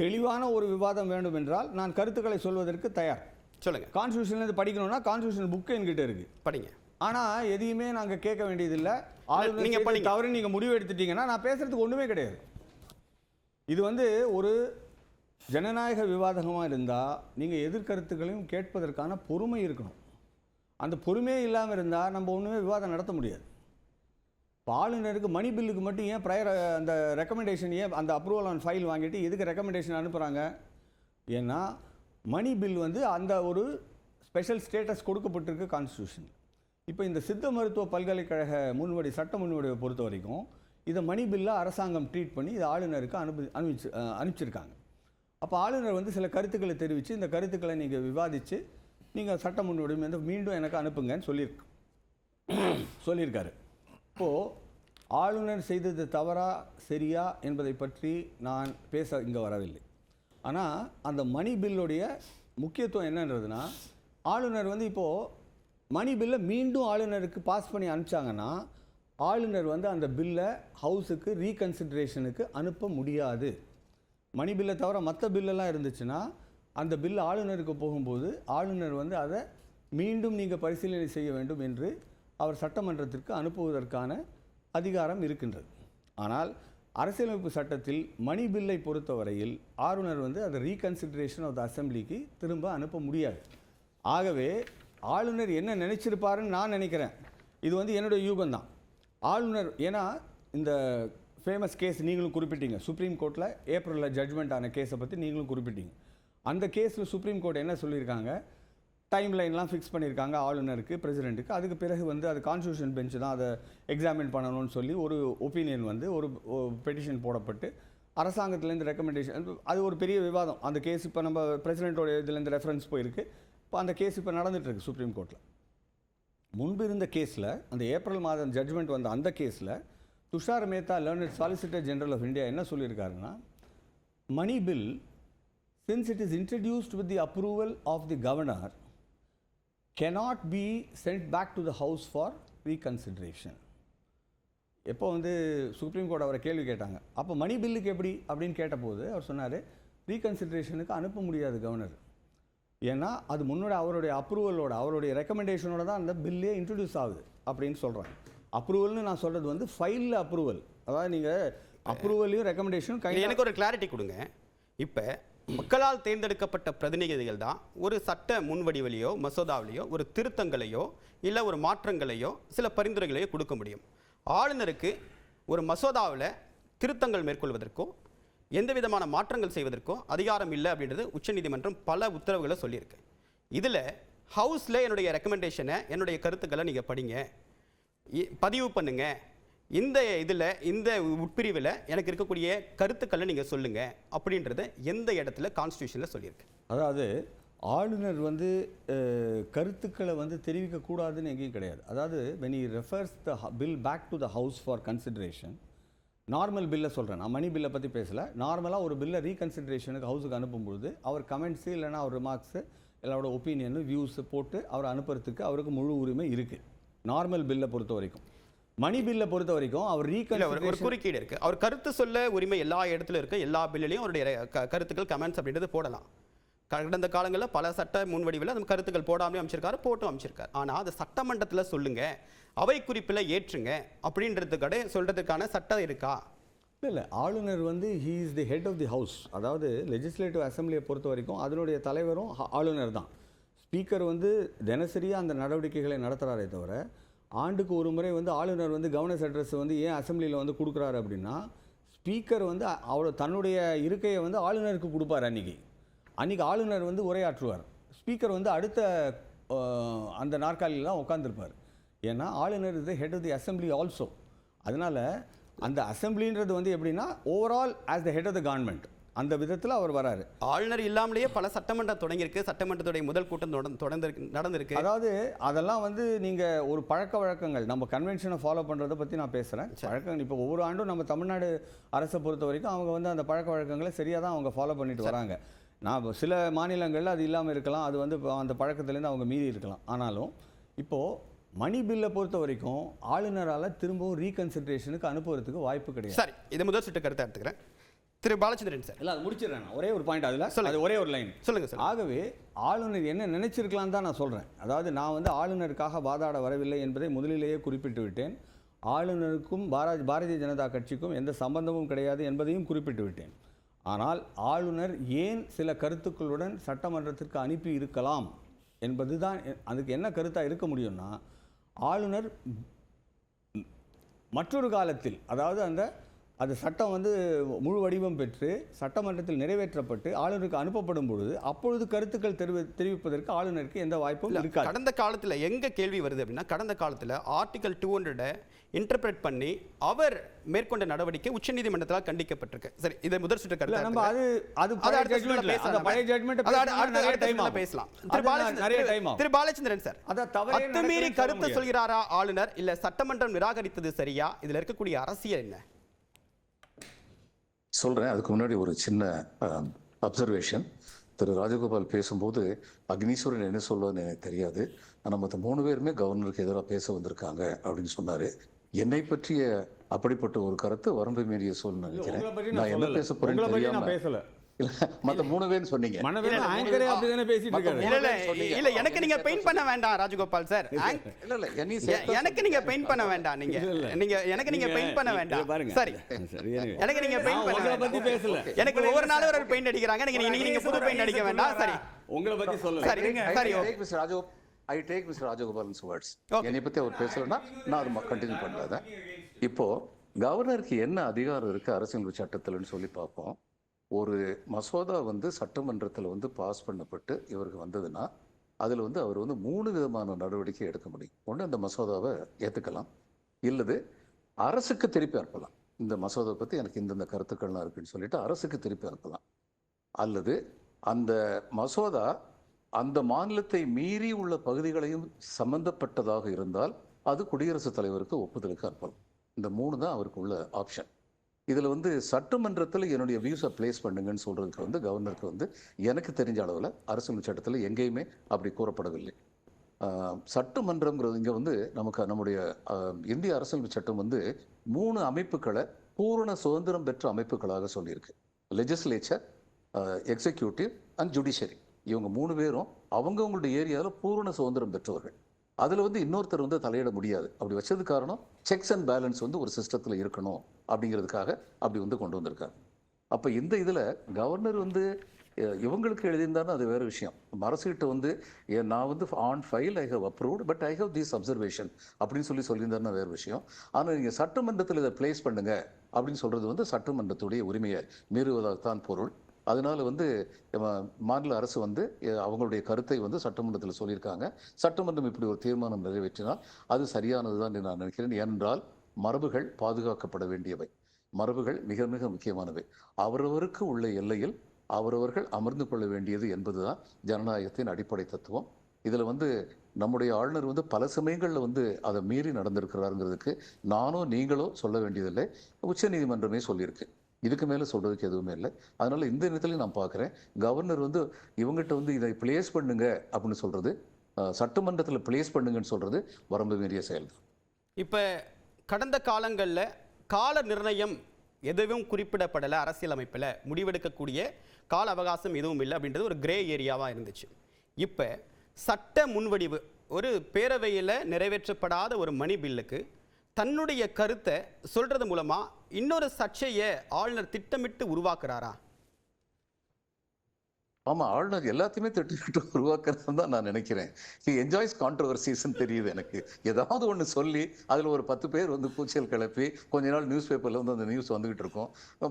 தெளிவான ஒரு விவாதம் வேண்டும் என்றால் நான் கருத்துக்களை சொல்வதற்கு தயார். சொல்லுங்க. கான்ஸ்டியூஷன்லேருந்து படிக்கணும்னா கான்ஸ்டியூஷன் புக்கு என்கிட்ட இருக்குது, படிங்க. ஆனால் எதையுமே நாங்கள் கேட்க வேண்டியதில்லை. ஆளுநர் தவறு நீங்கள் முடிவு எடுத்துட்டீங்கன்னா நான் பேசுகிறதுக்கு ஒன்றுமே கிடையாது. இது வந்து ஒரு ஜனநாயக விவாதமாக இருந்தால் நீங்கள் எதிர்கருத்துக்களையும் கேட்பதற்கான பொறுமை இருக்கணும். அந்த பொறுமையே இல்லாமல் இருந்தால் நம்ம ஒன்றுமே விவாதம் நடத்த முடியாது. இப்போ ஆளுநருக்கு மணி பில்லுக்கு மட்டும் ஏன் ப்ரையர் அந்த ரெக்கமெண்டேஷன் ஏன் அந்த அப்ரூவல் ஆன் ஃபைல் வாங்கிட்டு எதுக்கு ரெக்கமெண்டேஷன் அனுப்புகிறாங்க? ஏன்னா மணி பில் வந்து அந்த ஒரு ஸ்பெஷல் ஸ்டேட்டஸ் கொடுக்கப்பட்டிருக்கு கான்ஸ்டியூஷன். இப்போ இந்த சித்த மருத்துவ பல்கலைக்கழக சட்ட முன்வடிவை பொறுத்த வரைக்கும் இதை மணி பில்லாக அரசாங்கம் ட்ரீட் பண்ணி இதை ஆளுநருக்கு அனுப்பிச்சிருக்காங்க. அப்போ ஆளுநர் வந்து சில கருத்துக்களை தெரிவித்து இந்த கருத்துக்களை நீங்கள் விவாதித்து நீங்கள் சட்ட முன்வடிவு வந்து மீண்டும் எனக்கு அனுப்புங்கன்னு சொல்லியிருக்காரு. இப்போது ஆளுநர் செய்தது தவறா சரியா என்பதை பற்றி நான் பேச இங்கே வரவில்லை. ஆனால் அந்த மணி பில்லுடைய முக்கியத்துவம் என்னன்றதுன்னா, ஆளுநர் வந்து இப்போது மணி பில்லை மீண்டும் ஆளுநருக்கு பாஸ் பண்ணி அனுப்பிச்சாங்கன்னா ஆளுநர் வந்து அந்த பில்லை ஹவுஸுக்கு ரீகன்சிடரேஷனுக்கு அனுப்ப முடியாது. மணி பில்லை தவிர மற்ற பில்லெல்லாம் இருந்துச்சுன்னா அந்த பில் ஆளுநருக்கு போகும்போது ஆளுநர் வந்து அதை மீண்டும் நீங்கள் பரிசீலனை செய்ய வேண்டும் என்று அவர் சட்டமன்றத்திற்கு அனுப்புவதற்கான அதிகாரம் இருக்கின்றது. ஆனால் அரசியலமைப்பு சட்டத்தில் மணி பில்லை பொறுத்தவரையில் ஆளுநர் வந்து அதை ரீகன்சிடரேஷன் ஆஃப் த அசம்பிளிக்கு திரும்ப அனுப்ப முடியாது. ஆகவே ஆளுநர் என்ன நினைச்சிருப்பாருன்னு நான் நினைக்கிறேன். இது வந்து என்னுடைய யூகம்தான். ஆளுநர் ஏன்னா இந்த ஃபேமஸ் கேஸ் நீங்களும் குறிப்பிட்டீங்க, சுப்ரீம் கோர்ட்டில் ஏப்ரலில் ஜட்ஜ்மெண்ட் ஆன கேஸை பற்றி நீங்களும் குறிப்பிட்டீங்க. அந்த கேஸில் சுப்ரீம் கோர்ட் என்ன சொல்லியிருக்காங்க, டைம் லைன்லாம் ஃபிக்ஸ் பண்ணியிருக்காங்க ஆளுநருக்கு, பிரசிடெண்ட்டுக்கு. அதுக்கு பிறகு வந்து அது கான்ஸ்டியூஷன் பெஞ்சு தான் அதை எக்ஸாமின் பண்ணணும்னு சொல்லி ஒரு ஒப்பீனியன் வந்து ஒரு பெட்டிஷன் போடப்பட்டு அரசாங்கத்துலேருந்து ரெக்கமெண்டேஷன், அது ஒரு பெரிய விவாதம். அந்த கேஸ் இப்போ நம்ம பிரசிடென்ட்டோட இதுலேருந்து ரெஃபரன்ஸ் போயிருக்கு. இப்போ அந்த கேஸ் இப்போ நடந்துகிட்ருக்கு சுப்ரீம் கோர்ட்டில். முன்பு இருந்த கேஸில், அந்த ஏப்ரல் மாதம் ஜட்ஜ்மெண்ட் வந்த அந்த கேஸில் Tushar Mehta, learned solicitor general of India என்ன சொல்லியிருக்காருன்னா, money bill since it is introduced with the approval of the governor cannot be sent back to the house for reconsideration. எப்போ வந்து சுப்ரீம் கோர்ட் அவரை கேள்வி கேட்டாங்க, அப்போ மணி பில்லுக்கு எப்படி அப்படின்னு கேட்டபோது அவர் சொன்னார், ரீகன்சிடரேஷனுக்கு அனுப்ப முடியாது கவர்னர். ஏன்னா அது முன்னோட அவருடைய அப்ரூவலோட, அவருடைய ரெக்கமெண்டேஷனோட தான் அந்த பில்லே இன்ட்ரடியூஸ் ஆகுது அப்படின்னு சொல்கிறாங்க. அப்ரூவல்னு நான் சொல்கிறது வந்து ஃபைலில் அப்ரூவல், அதாவது நீங்கள் அப்ரூவலையும் ரெக்கமெண்டேஷனும் கை. எனக்கு ஒரு கிளாரிட்டி கொடுங்க. இப்போ மக்களால் தேர்ந்தெடுக்கப்பட்ட பிரதிநிதிகள் தான் ஒரு சட்ட முன்வடிவிலையோ மசோதாவிலையோ ஒரு திருத்தங்களையோ இல்லை ஒரு மாற்றங்களையோ சில பரிந்துரைகளையோ கொடுக்க முடியும். ஆளுநருக்கு ஒரு மசோதாவில் திருத்தங்கள் மேற்கொள்வதற்கோ எந்த விதமான மாற்றங்கள் செய்வதற்கோ அதிகாரம் இல்லை அப்படின்றது உச்சநீதிமன்றம் பல உத்தரவுகளை சொல்லியிருக்கு. இதில் ஹவுஸில் என்னுடைய ரெக்கமெண்டேஷனை, என்னுடைய கருத்துக்களை நீங்கள் படிங்க, பதிவு பண்ணுங்க, இந்த இதில் இந்த உட்பிரிவில் எனக்கு இருக்கக்கூடிய கருத்துக்களை நீங்கள் சொல்லுங்கள் அப்படின்றத எந்த இடத்துல கான்ஸ்டியூஷனில் சொல்லியிருக்கு? அதாவது ஆளுநர் வந்து கருத்துக்களை வந்து தெரிவிக்கக்கூடாதுன்னு எங்கேயும் கிடையாது. அதாவது when he refers the bill back to the house for consideration, normal பில்லை சொல்கிறேன், நான் மணி பில்லை பற்றி பேசலை. நார்மலாக ஒரு பில்லை ரீகன்சிடரேஷனுக்கு ஹவுஸுக்கு அனுப்பும்பொழுது அவர் கமெண்ட்ஸு இல்லைனா அவர் ரிமார்க்ஸு எல்லாரோட ஒப்பீனியனு வியூஸு போட்டு அவர் அனுப்புறதுக்கு அவருக்கு முழு உரிமை இருக்குது நார்மல் பில்லை பொறுத்த வரைக்கும். மணி பில்லை பொறுத்த வரைக்கும் அவர் ஒரு குறுக்கீடு இருக்கு. அவர் கருத்து சொல்ல உரிமை எல்லா இடத்துல இருக்கு. எல்லா பில்லையும் அவருடைய கருத்துக்கள் கமெண்ட்ஸ் அப்படின்றது போடலாம். கடந்த காலங்களில் பல சட்ட முன்வடிவில் அந்த கருத்துக்கள் போடாமே அமைச்சிருக்காரு, போட்டும் அமைச்சிருக்காரு. ஆனால் அது சட்டமன்றத்தில் சொல்லுங்க, அவை குறிப்பில் ஏற்றுங்க அப்படின்றதுக்கடை சொல்றதுக்கான சட்டம் இருக்கா? இல்லை, ஆளுநர் வந்து he is the head of the house. அதாவது லெஜிஸ்லேட்டிவ் அசம்பிளியை பொறுத்த வரைக்கும் அதனுடைய தலைவரும் ஆளுநர் தான். ஸ்பீக்கர் வந்து தினசரியாக அந்த நடவடிக்கைகளை நடத்துகிறாரே தவிர, ஆண்டுக்கு ஒரு முறை வந்து ஆளுநர் வந்து கவர்னர்ஸ் அட்ரஸ் வந்து ஏன் அசம்பிளியில் வந்து கொடுக்குறாரு அப்படின்னா, ஸ்பீக்கர் வந்து அவரோட தன்னுடைய இருக்கையை வந்து ஆளுநருக்கு கொடுப்பார். அன்றைக்கி ஆளுநர் வந்து உரையாற்றுவார். ஸ்பீக்கர் வந்து அடுத்த அந்த நாற்காலியில் தான் உட்காந்துருப்பார். ஏன்னா ஆளுநர் is the head of the assembly also. அதனால் அந்த அசம்பிளின்றது வந்து எப்படின்னா overall as the head of the government, அந்த விதத்தில் அவர் வராரு. ஆளுநர் இல்லாமலேயே பல சட்டமன்றம் தொடங்கியிருக்கு. சட்டமன்றத்துடைய முதல் கூட்டம் நடந்திருக்கு. அதாவது அதெல்லாம் வந்து நீங்கள் ஒரு பழக்க வழக்கங்கள், நம்ம கன்வென்ஷனை ஃபாலோ பண்ணுறதை பற்றி நான் பேசுகிறேன். பழக்கங்கள் இப்போ ஒவ்வொரு ஆண்டும் நம்ம தமிழ்நாடு அரசை பொறுத்த வரைக்கும் அவங்க வந்து அந்த பழக்க வழக்கங்களை சரியாக தான் அவங்க ஃபாலோ பண்ணிட்டு வராங்க. நான் சில மாநிலங்களில் அது இல்லாமல் இருக்கலாம், அது வந்து அந்த பழக்கத்துலேருந்து அவங்க மீறி இருக்கலாம். ஆனாலும் இப்போது மணி பில்லை பொறுத்த வரைக்கும் ஆளுநரால் திரும்பவும் ரீகன்சிடரேஷனுக்கு அனுப்புவதற்கு வாய்ப்பு கிடையாது. சரி, இதை முதல் சுட்டு கருத்தை எடுத்துக்கிறேன். திரு பாலச்சந்திரன் சார். இல்லை, அது முடிச்சிடுறேன். ஒரே ஒரு பாயிண்ட் அதில் அது ஒரே ஒரு லைன் சொல்லுங்கள் சார். ஆகவே ஆளுநர் என்ன நினைச்சிருக்கலாம் தான் நான் சொல்கிறேன். அதாவது நான் வந்து ஆளுநருக்காக வாதாட வரவில்லை என்பதை முதலிலேயே குறிப்பிட்டு விட்டேன். ஆளுநருக்கும் பாரதிய ஜனதா கட்சிக்கும் எந்த சம்பந்தமும் கிடையாது என்பதையும் குறிப்பிட்டு விட்டேன். ஆனால் ஆளுநர் ஏன் சில கருத்துக்களுடன் சட்டமன்றத்திற்கு அனுப்பி இருக்கலாம் என்பது தான். அதுக்கு என்ன கருத்தாக இருக்க முடியும்னா, ஆளுநர் மற்றொரு காலத்தில், அதாவது அந்த சட்டம் வந்து முழு வடிவம் பெற்று சட்டமன்றத்தில் நிறைவேற்றப்பட்டு ஆளுநருக்கு அனுப்பப்படும் பொழுது அப்பொழுது கருத்துக்கள் தெரிவிப்பதற்கு ஆளுநருக்கு எந்த வாய்ப்பும் இருக்காது. கடந்த காலத்தில் எங்க கேள்வி வருது அப்படின்னா, கடந்த காலத்தில் ஆர்டிகல் 200 இன்டர்பிரேட் பண்ணி அவர் மேற்கொண்ட நடவடிக்கை உச்சநீதிமன்றத்தால் கண்டிக்கப்பட்டிருக்கு. சரி, இதை முதல் சுற்று கருத்து நம்ம அது பழைய ஜட்ஜ்மென்ட் பேசலாம். நிறைய திரு பாலச்சந்திரன் சார், அத்துமீறி கருத்து சொல்கிறாரா ஆளுநர், இல்ல சட்டமன்றம் நிராகரித்தது சரியா? இதுல இருக்கக்கூடிய அரசியல் என்ன சொல்கிறேன். அதுக்கு முன்னாடி ஒரு சின்ன அப்சர்வேஷன். திரு ராஜகோபால் பேசும்போது அக்னீஸ்வரன் என்ன சொல்லுவான்னு எனக்கு தெரியாது, ஆனால் மற்ற 3 பேருமே கவர்னருக்கு எதிராக பேச வந்திருக்காங்க அப்படின்னு சொன்னார். என்னை பற்றிய அப்படிப்பட்ட ஒரு கருத்து வரம்பு மீறிய சொல்ல நினைக்கிறேன். நான் என்ன பேச போறேன்னு தெரியாம மற்ற 3 பேர் சொன்னீங்க. இல்ல, எனக்கு நீங்க பெயிண்ட் பண்ண வேண்டாம் ராஜகோபால் சார். எனக்கு நீங்க பெயிண்ட் பண்ண வேண்டாம். எனக்கு நீங்க பெயிண்ட் பண்ண வேண்டாம். சரி, எனக்கு நீங்க பெயிண்ட் பண்ண பத்தி பேசல. எனக்கு ஒவ்வொரு நாளும் ஒரு பெயிண்ட் அடிக்கிறாங்க. நீங்க புது பெயிண்ட் அடிக்க வேண்டாம். சரி, உங்களை பத்தி சொல்லுங்க. சரி, ஐ டேக் மிஸ்டர் ராஜகோபால்ஸ் வேர்ட்ஸ். என்னை பத்தி அவர் பேசலன்னா நான் அது கண்டினியூ பண்ணாத. இப்போ கவர்னருக்கு என்ன அதிகாரம் இருக்கு அரசியல் சட்டத்தில்னு சொல்லி பார்ப்போம். ஒரு மசோதா வந்து சட்டமன்றத்தில் வந்து பாஸ் பண்ணப்பட்டு இவருக்கு வந்ததுன்னா அதில் வந்து அவர் வந்து 3 விதமான நடவடிக்கை எடுக்க முடியும். ஒன்று, அந்த மசோதாவை ஏற்றுக்கலாம், இல்லது அரசுக்கு திருப்பி அனுப்பலாம். இந்த மசோதா பற்றி எனக்கு இந்தந்த கருத்துக்கள்லாம் இருக்குன்னு சொல்லிட்டு அரசுக்கு திருப்பி அனுப்பலாம். அல்லது அந்த மசோதா அந்த மாநிலத்தை மீறி உள்ள பகுதிகளையும் சம்பந்தப்பட்டதாக இருந்தால் அது குடியரசுத் தலைவருக்கு ஒப்புதலுக்கு அனுப்பலாம். இந்த 3 தான் அவருக்கு உள்ள ஆப்ஷன். இதில் வந்து சட்டமன்றத்தில் என்னுடைய வியூஸை பிளேஸ் பண்ணுங்கன்னு சொல்கிறதுக்கு வந்து கவர்னருக்கு வந்து எனக்கு தெரிஞ்ச அளவில் அரசியல் சட்டத்தில் எங்கேயுமே அப்படி கூறப்படவில்லை. சட்டமன்றம்ங்கிறது இங்கே வந்து நம்முடைய இந்திய அரசியல் சட்டம் வந்து 3 அமைப்புகளை பூரண சுதந்திரம் பெற்ற அமைப்புகளாக சொல்லியிருக்கு. Legislature, executive and judiciary. இவங்க 3 பேரும் அவங்கவுங்களுடைய ஏரியாவில் பூரண சுதந்திரம் பெற்றவர்கள். அதில் வந்து இன்னொருத்தர் வந்து தலையிட முடியாது. அப்படி வச்சது காரணம் செக்ஸ் அண்ட் பேலன்ஸ் வந்து ஒரு சிஸ்டத்தில் இருக்கணும் அப்படிங்கிறதுக்காக அப்படி வந்து கொண்டு வந்திருக்காங்க. அப்போ இந்த இதில் கவர்னர் வந்து இவங்களுக்கு எழுதியிருந்தாருன்னா அது வேறு விஷயம். அரசுகிட்ட வந்து நான் வந்து on file I have approved but I have this observation அப்படின்னு சொல்லியிருந்தாருன்னா வேறு விஷயம். ஆனால் நீங்கள் சட்டமன்றத்தில் இதை பிளேஸ் பண்ணுங்க அப்படின்னு சொல்கிறது வந்து சட்டமன்றத்துடைய உரிமையை மீறுவதாகத்தான் பொருள். அதனால வந்து மாநில அரசு வந்து அவங்களுடைய கருத்தை வந்து சட்டமன்றத்தில் சொல்லியிருக்காங்க. சட்டமன்றம் இப்படி ஒரு தீர்மானம் நிறைவேற்றினால் அது சரியானது தான் என்று நான் நினைக்கிறேன். ஏனென்றால் மரபுகள் பாதுகாக்கப்பட வேண்டியவை, மரபுகள் மிக மிக முக்கியமானவை. அவரவருக்கு உள்ள எல்லையில் அவரவர்கள் அமர்ந்து கொள்ள வேண்டியது என்பதுதான் ஜனநாயகத்தின் அடிப்படை தத்துவம். இதில் வந்து நம்முடைய ஆளுநர் வந்து பல சமயங்களில் வந்து அதை மீறி நடந்திருக்கிறாருங்கிறதுக்கு நானோ நீங்களோ சொல்ல வேண்டியதில்லை, உச்சநீதிமன்றமே சொல்லியிருக்கு. இதுக்கு மேலே சொல்கிறதுக்கு எதுவுமே இல்லை. அதனால் இந்த நேரத்துலையும் நான் பார்க்குறேன், கவர்னர் வந்து இவங்ககிட்ட வந்து இதை பிளேஸ் பண்ணுங்க அப்படின்னு சொல்கிறது, சட்டமன்றத்தில் பிளேஸ் பண்ணுங்கன்னு சொல்கிறது வரம்பு மீறிய செயல். இப்போ கடந்த காலங்களில் கால நிர்ணயம் எதுவும் குறிப்பிடப்படலை, அரசியலமைப்பில் முடிவெடுக்கக்கூடிய கால அவகாசம் எதுவும் இல்லை அப்படின்றது ஒரு கிரே ஏரியாவாக இருந்துச்சு. இப்போ சட்ட முன்வடிவு ஒரு பேரவையில் நிறைவேற்றப்படாத ஒரு மணி பில்லுக்கு தன்னுடைய கருத்தை சொல்றது மூலமா இன்னொரு சர்ச்சையை ஆளுநர் திட்டமிட்டு உருவாக்குறாரா? ஆமாம், ஆளுநர் எல்லாத்தையுமே திட்டமிட்டு உருவாக்குறது தான் நான் நினைக்கிறேன். ஹி என்ஜாய்ஸ் கான்ட்ரவர்சிஸ்ன்னு தெரியுது எனக்கு. ஏதாவது ஒன்று சொல்லி அதில் ஒரு 10 பேர் வந்து கூச்சல் கிளப்பி கொஞ்ச நாள் நியூஸ் பேப்பரில் வந்து அந்த நியூஸ் வந்துகிட்டு இருக்கும்.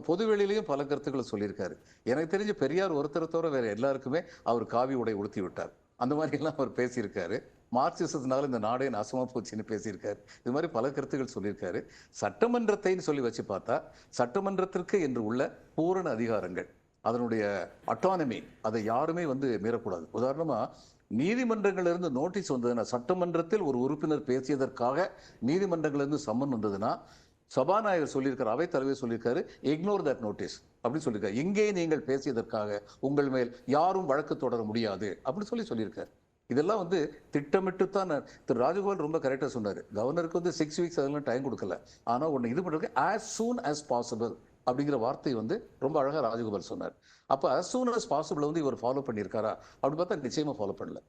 பொதுவெளியிலையும் பல கருத்துக்களை சொல்லியிருக்காரு. எனக்கு தெரிஞ்ச பெரியார் ஒருத்தரை தவிர வேறு எல்லாருக்குமே அவர் காவி உடை உடுத்தி விட்டார். அந்த மாதிரிலாம் அவர் பேசியிருக்காரு. மார்க்சிசத்தினால இந்த நாடே நாசமாக போச்சுன்னு பேசியிருக்காரு. இது மாதிரி பல கருத்துக்கள் சொல்லியிருக்காரு. சட்டமன்றத்தைன்னு சொல்லி வச்சு பார்த்தா சட்டமன்றத்திற்கு என்று உள்ள பூரண அதிகாரங்கள், அதனுடைய அட்டானமி, அதை யாருமே வந்து மீறக்கூடாது. உதாரணமாக நீதிமன்றங்களிலிருந்து நோட்டீஸ் வந்ததுன்னா, சட்டமன்றத்தில் ஒரு உறுப்பினர் பேசியதற்காக நீதிமன்றங்களிலிருந்து சம்மன் வந்ததுன்னா சபாநாயகர் சொல்லியிருக்காரு, அவைத்தலைவர் சொல்லியிருக்காரு, இக்னோர் தட் நோட்டீஸ் அப்படின்னு சொல்லியிருக்காரு. இங்கே நீங்கள் பேசியதற்காக உங்கள் மேல் யாரும் வழக்கு தொடர முடியாது அப்படின்னு சொல்லியிருக்காரு. இதெல்லாம் வந்து திட்டமிட்டு தான் திரு ராஜகோபால் ரொம்ப கரெக்டாக சொன்னார். கவர்னருக்கு வந்து 6 வீக்ஸ் அதெல்லாம் டைம் கொடுக்கல. ஆனால் ஒன்று இது பண்ணுறதுக்கு as soon as possible அப்படிங்கிற வார்த்தை வந்து ரொம்ப அழகாக ராஜகோபால் சொன்னார். அப்போ as soon as possible வந்து இவர் ஃபாலோ பண்ணியிருக்காரா அப்படின்னு பார்த்தா நிச்சயமாக ஃபாலோ பண்ணல.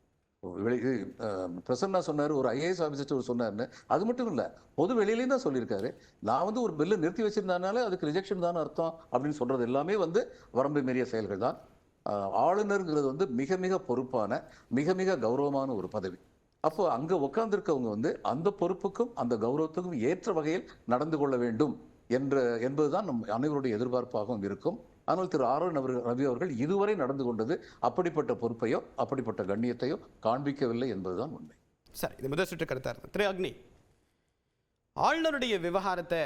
பிரசன்னா சொன்னார், ஒரு ஐஏஎஸ் ஆஃபீஸர் சொன்னார்னு. அது மட்டும் இல்லை, பொது வெளியிலையும் தான் சொல்லியிருக்காரு. நான் வந்து ஒரு பில்லை நிறுத்தி வச்சிருந்தனால அதுக்கு ரிஜெக்ஷன் தான் அர்த்தம் அப்படின்னு சொல்கிறது எல்லாமே வந்து வரம்பு மீறிய செயல்கள் தான். ஆளுநருங்கிறது வந்து மிக மிக பொறுப்பான, மிக மிக கௌரவமான ஒரு பதவி. அப்போ அங்கே உட்கார்ந்துருக்கவங்க வந்து அந்த பொறுப்புக்கும் அந்த கௌரவத்துக்கும் ஏற்ற வகையில் நடந்து கொள்ள வேண்டும் என்பதுதான் நம் அனைவருடைய எதிர்பார்ப்பாகவும் இருக்கும். ஆனால் திரு ஆர்.என். ரவி அவர்கள் இதுவரை நடந்து கொண்டது அப்படிப்பட்ட பொறுப்பையோ அப்படிப்பட்ட கண்ணியத்தையோ காண்பிக்கவில்லை என்பதுதான் உண்மை. சரி, இது முதல் சுற்று கருத்தா இருக்கு. திரு அக்னி, ஆளுநருடைய விவகாரத்தை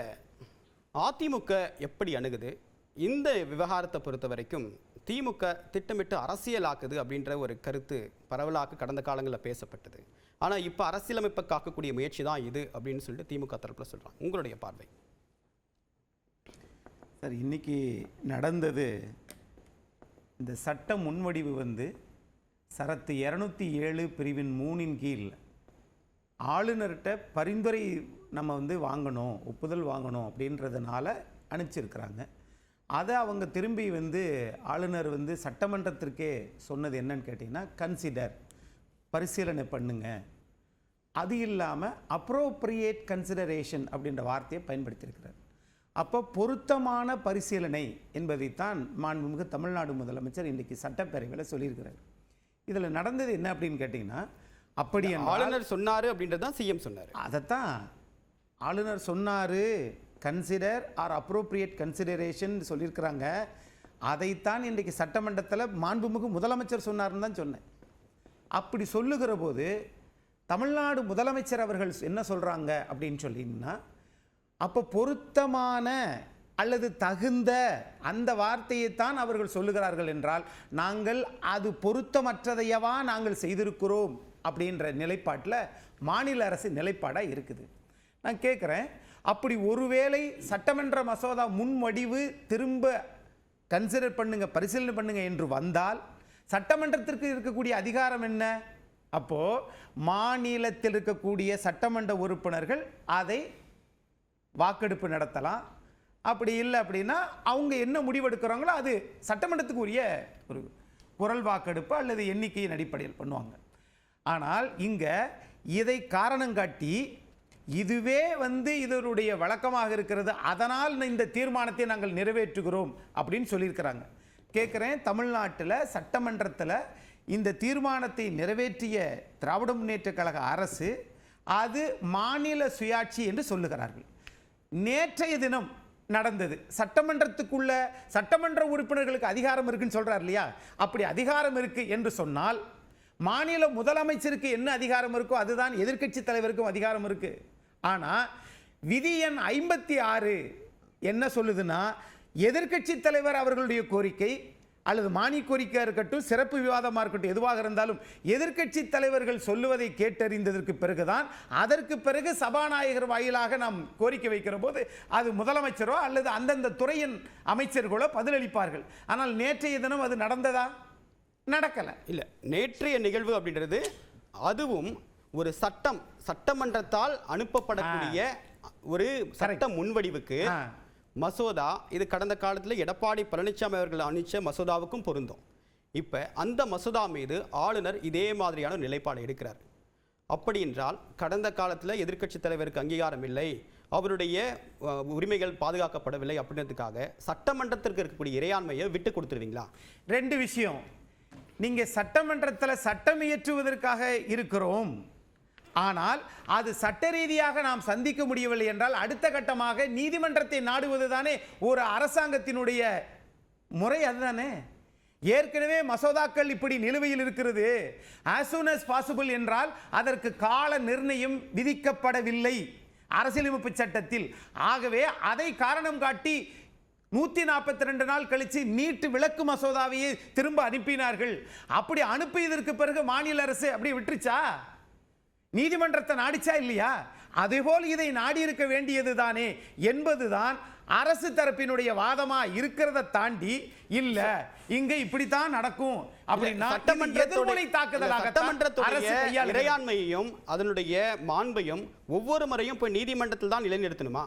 அதிமுக எப்படி அணுகுது? இந்த விவகாரத்தை பொறுத்த வரைக்கும் திமுக திட்டமிட்டு அரசியலாக்குது அப்படின்ற ஒரு கருத்து பரவலாக கடந்த காலங்களில் பேசப்பட்டது. ஆனால் இப்போ அரசியலமைப்பை காக்கக்கூடிய முயற்சி தான் இது அப்படின்னு சொல்லிட்டு திமுக தரப்பில் சொல்கிறாங்க. உங்களுடைய பார்வை? சார், இன்றைக்கி நடந்தது இந்த சட்ட முன்வடிவு வந்து சரத்து 207 பிரிவின் 3 கீழ் ஆளுநர்கிட்ட பரிந்துரை நம்ம வந்து வாங்கணும், ஒப்புதல் வாங்கணும் அப்படின்றதுனால அனுப்பிச்சிருக்கிறாங்க. அதை அவங்க திரும்பி வந்து ஆளுநர் வந்து சட்டமன்றத்திற்கே சொன்னது என்னன்னு கேட்டிங்கன்னா, கன்சிடர், பரிசீலனை பண்ணுங்க. அது இல்லாமல் அப்ரோப்ரியேட் கன்சிடரேஷன் அப்படின்ற வார்த்தையை பயன்படுத்தியிருக்கிறார். அப்போ பொருத்தமான பரிசீலனை என்பதைத்தான் மாண்புமிகு தமிழ்நாடு முதலமைச்சர் இன்றைக்கி சட்டப்பேரவையில் சொல்லியிருக்கிறார். இதில் நடந்தது என்ன அப்படின்னு கேட்டிங்கன்னா, அப்படி ஆளுநர் சொன்னார் அப்படின்றது தான் சிஎம் சொன்னார். அதைத்தான் ஆளுநர் சொன்னார், கன்சிடர் ஆர் அப்ரோப்ரியேட் கன்சிடரேஷன் சொல்லியிருக்கிறாங்க. அதைத்தான் இன்றைக்கு சட்டமன்றத்தில் மாண்புமிகு முதலமைச்சர் சொன்னார்னு தான் சொன்னேன். அப்படி சொல்லுகிற போது தமிழ்நாடு முதலமைச்சர் அவர்கள் என்ன சொல்கிறாங்க அப்படின்னு சொல்லிங்கன்னா, அப்போ பொருத்தமான அல்லது தகுந்த அந்த வார்த்தையைத்தான் அவர்கள் சொல்லுகிறார்கள் என்றால், நாங்கள் அது பொருத்தமற்றதையவா நாங்கள் செய்திருக்கிறோம் அப்படின்ற நிலைப்பாட்டில் மாநில அரசு நிலைப்பாடாக இருக்குது. நான் கேட்குறேன், அப்படி ஒருவேளை சட்டமன்ற மசோதா முன்வடிவு திரும்ப கன்சிடர் பண்ணுங்க, பரிசீலனை பண்ணுங்க என்று வந்தால் சட்டமன்றத்திற்கு இருக்கக்கூடிய அதிகாரம் என்ன? அப்போ மாநிலத்தில் இருக்கக்கூடிய சட்டமன்ற உறுப்பினர்கள் அதை வாக்கெடுப்பு நடத்தலாம். அப்படி இல்லை அப்படின்னா அவங்க என்ன முடிவெடுக்கிறாங்களோ அது சட்டமன்றத்துக்கு உரிய ஒரு குரல் வாக்கெடுப்பு அல்லது எண்ணிக்கையின் அடிப்படையில் பண்ணுவாங்க. ஆனால் இங்கே இதை காரணம் காட்டி இதுவே இதனுடைய வழக்கமாக இருக்கிறது, அதனால் இந்த தீர்மானத்தை நாங்கள் நிறைவேற்றுகிறோம் அப்படின்னு சொல்லியிருக்கிறாங்க. கேட்குறேன், தமிழ்நாட்டில் சட்டமன்றத்தில் இந்த தீர்மானத்தை நிறைவேற்றிய திராவிட முன்னேற்ற கழக அரசு அது மாநில சுயாட்சி என்று சொல்லுகிறார்கள். நேற்றைய தினம் நடந்தது, சட்டமன்றத்துக்குள்ள சட்டமன்ற உறுப்பினர்களுக்கு அதிகாரம் இருக்குன்னு சொல்றார் இல்லையா, அப்படி அதிகாரம் இருக்கு என்று சொன்னால் மாநில முதலமைச்சருக்கு என்ன அதிகாரம் இருக்கோ அதுதான் எதிர்க்கட்சி தலைவருக்கும் அதிகாரம் இருக்கு. ஆனால் விதி எண் 56 என்ன சொல்லுதுன்னா, எதிர்க்கட்சி தலைவர் அவர்களுடைய கோரிக்கை அல்லது மானிய கோரிக்கையாக இருக்கட்டும், சிறப்பு விவாதமாக இருக்கட்டும், எதுவாக இருந்தாலும் எதிர்க்கட்சி தலைவர்கள் சொல்லுவதை கேட்டறிந்ததற்கு பிறகுதான் அதற்கு பிறகு சபாநாயகர் வாயிலாக நாம் கோரிக்கை வைக்கிற போது அது முதலமைச்சரோ அல்லது அந்தந்த துறையின் அமைச்சர்களோ பதிலளிப்பார்கள். ஆனால் நேற்றைய தினம் அது நடந்ததா? நடக்கலை. இல்லை, நேற்றைய நிகழ்வு அப்படின்றது அதுவும் ஒரு சட்டமன்றத்தால் அனுப்பப்படக்கூடிய ஒரு சட்ட முன்வடிவுக்கு மசோதா. இது கடந்த காலத்தில் எடப்பாடி பழனிசாமி அவர்கள் அனுப்பிச்ச மசோதாவுக்கும் பொருந்தும். இப்போ அந்த மசோதா மீது ஆளுநர் இதே மாதிரியான நிலைப்பாடு எடுக்கிறார். அப்படி என்றால் கடந்த காலத்தில் எதிர்க்கட்சி தலைவருக்கு அங்கீகாரம் இல்லை, அவருடைய உரிமைகள் பாதுகாக்கப்படவில்லை அப்படின்றதுக்காக சட்டமன்றத்திற்கு இருக்கக்கூடிய இறையாண்மையை விட்டு கொடுத்துருவீங்களா? ரெண்டு விஷயம். நீங்கள் சட்டமன்றத்தில் சட்டம் இயற்றுவதற்காக இருக்கிறோம், ஆனால் அது சட்ட ரீதியாக நாம் சந்திக்க முடியவில்லை என்றால் அடுத்த கட்டமாக நீதிமன்றத்தை நாடுவது தானே ஒரு அரசாங்கத்தினுடைய முறை. அதுதானே ஏற்கனவே மசோதாக்கள் இப்படி நிலுவையில் இருக்கிறது. as soon as possible என்றால் அதற்கு கால நிர்ணயம் விதிக்கப்படவில்லை அரசியலமைப்பு சட்டத்தில். ஆகவே அதை காரணம் காட்டி 142 நாள் கழிச்சு நீட்டு விலக்கு மசோதாவையே திரும்ப அனுப்பினார்கள். அப்படி அனுப்பியதற்கு பிறகு மாநில அரசு அப்படி விட்டுருச்சா? நீதிமன்றத்தை நாடிச்சா இல்லையா? அதேபோல் இதை நாடி இருக்க வேண்டியது தானே என்பதுதான் அரசு தரப்பினுடைய வாதமா இருக்கிறத தாண்டி இல்ல இங்க இப்படித்தான் நடக்கும் அப்படின்னா இறையாண்மையையும் அதனுடைய மாண்பையும் ஒவ்வொரு முறையும் போய் நீதிமன்றத்தில் தான் நிலைநிறுத்தணுமா?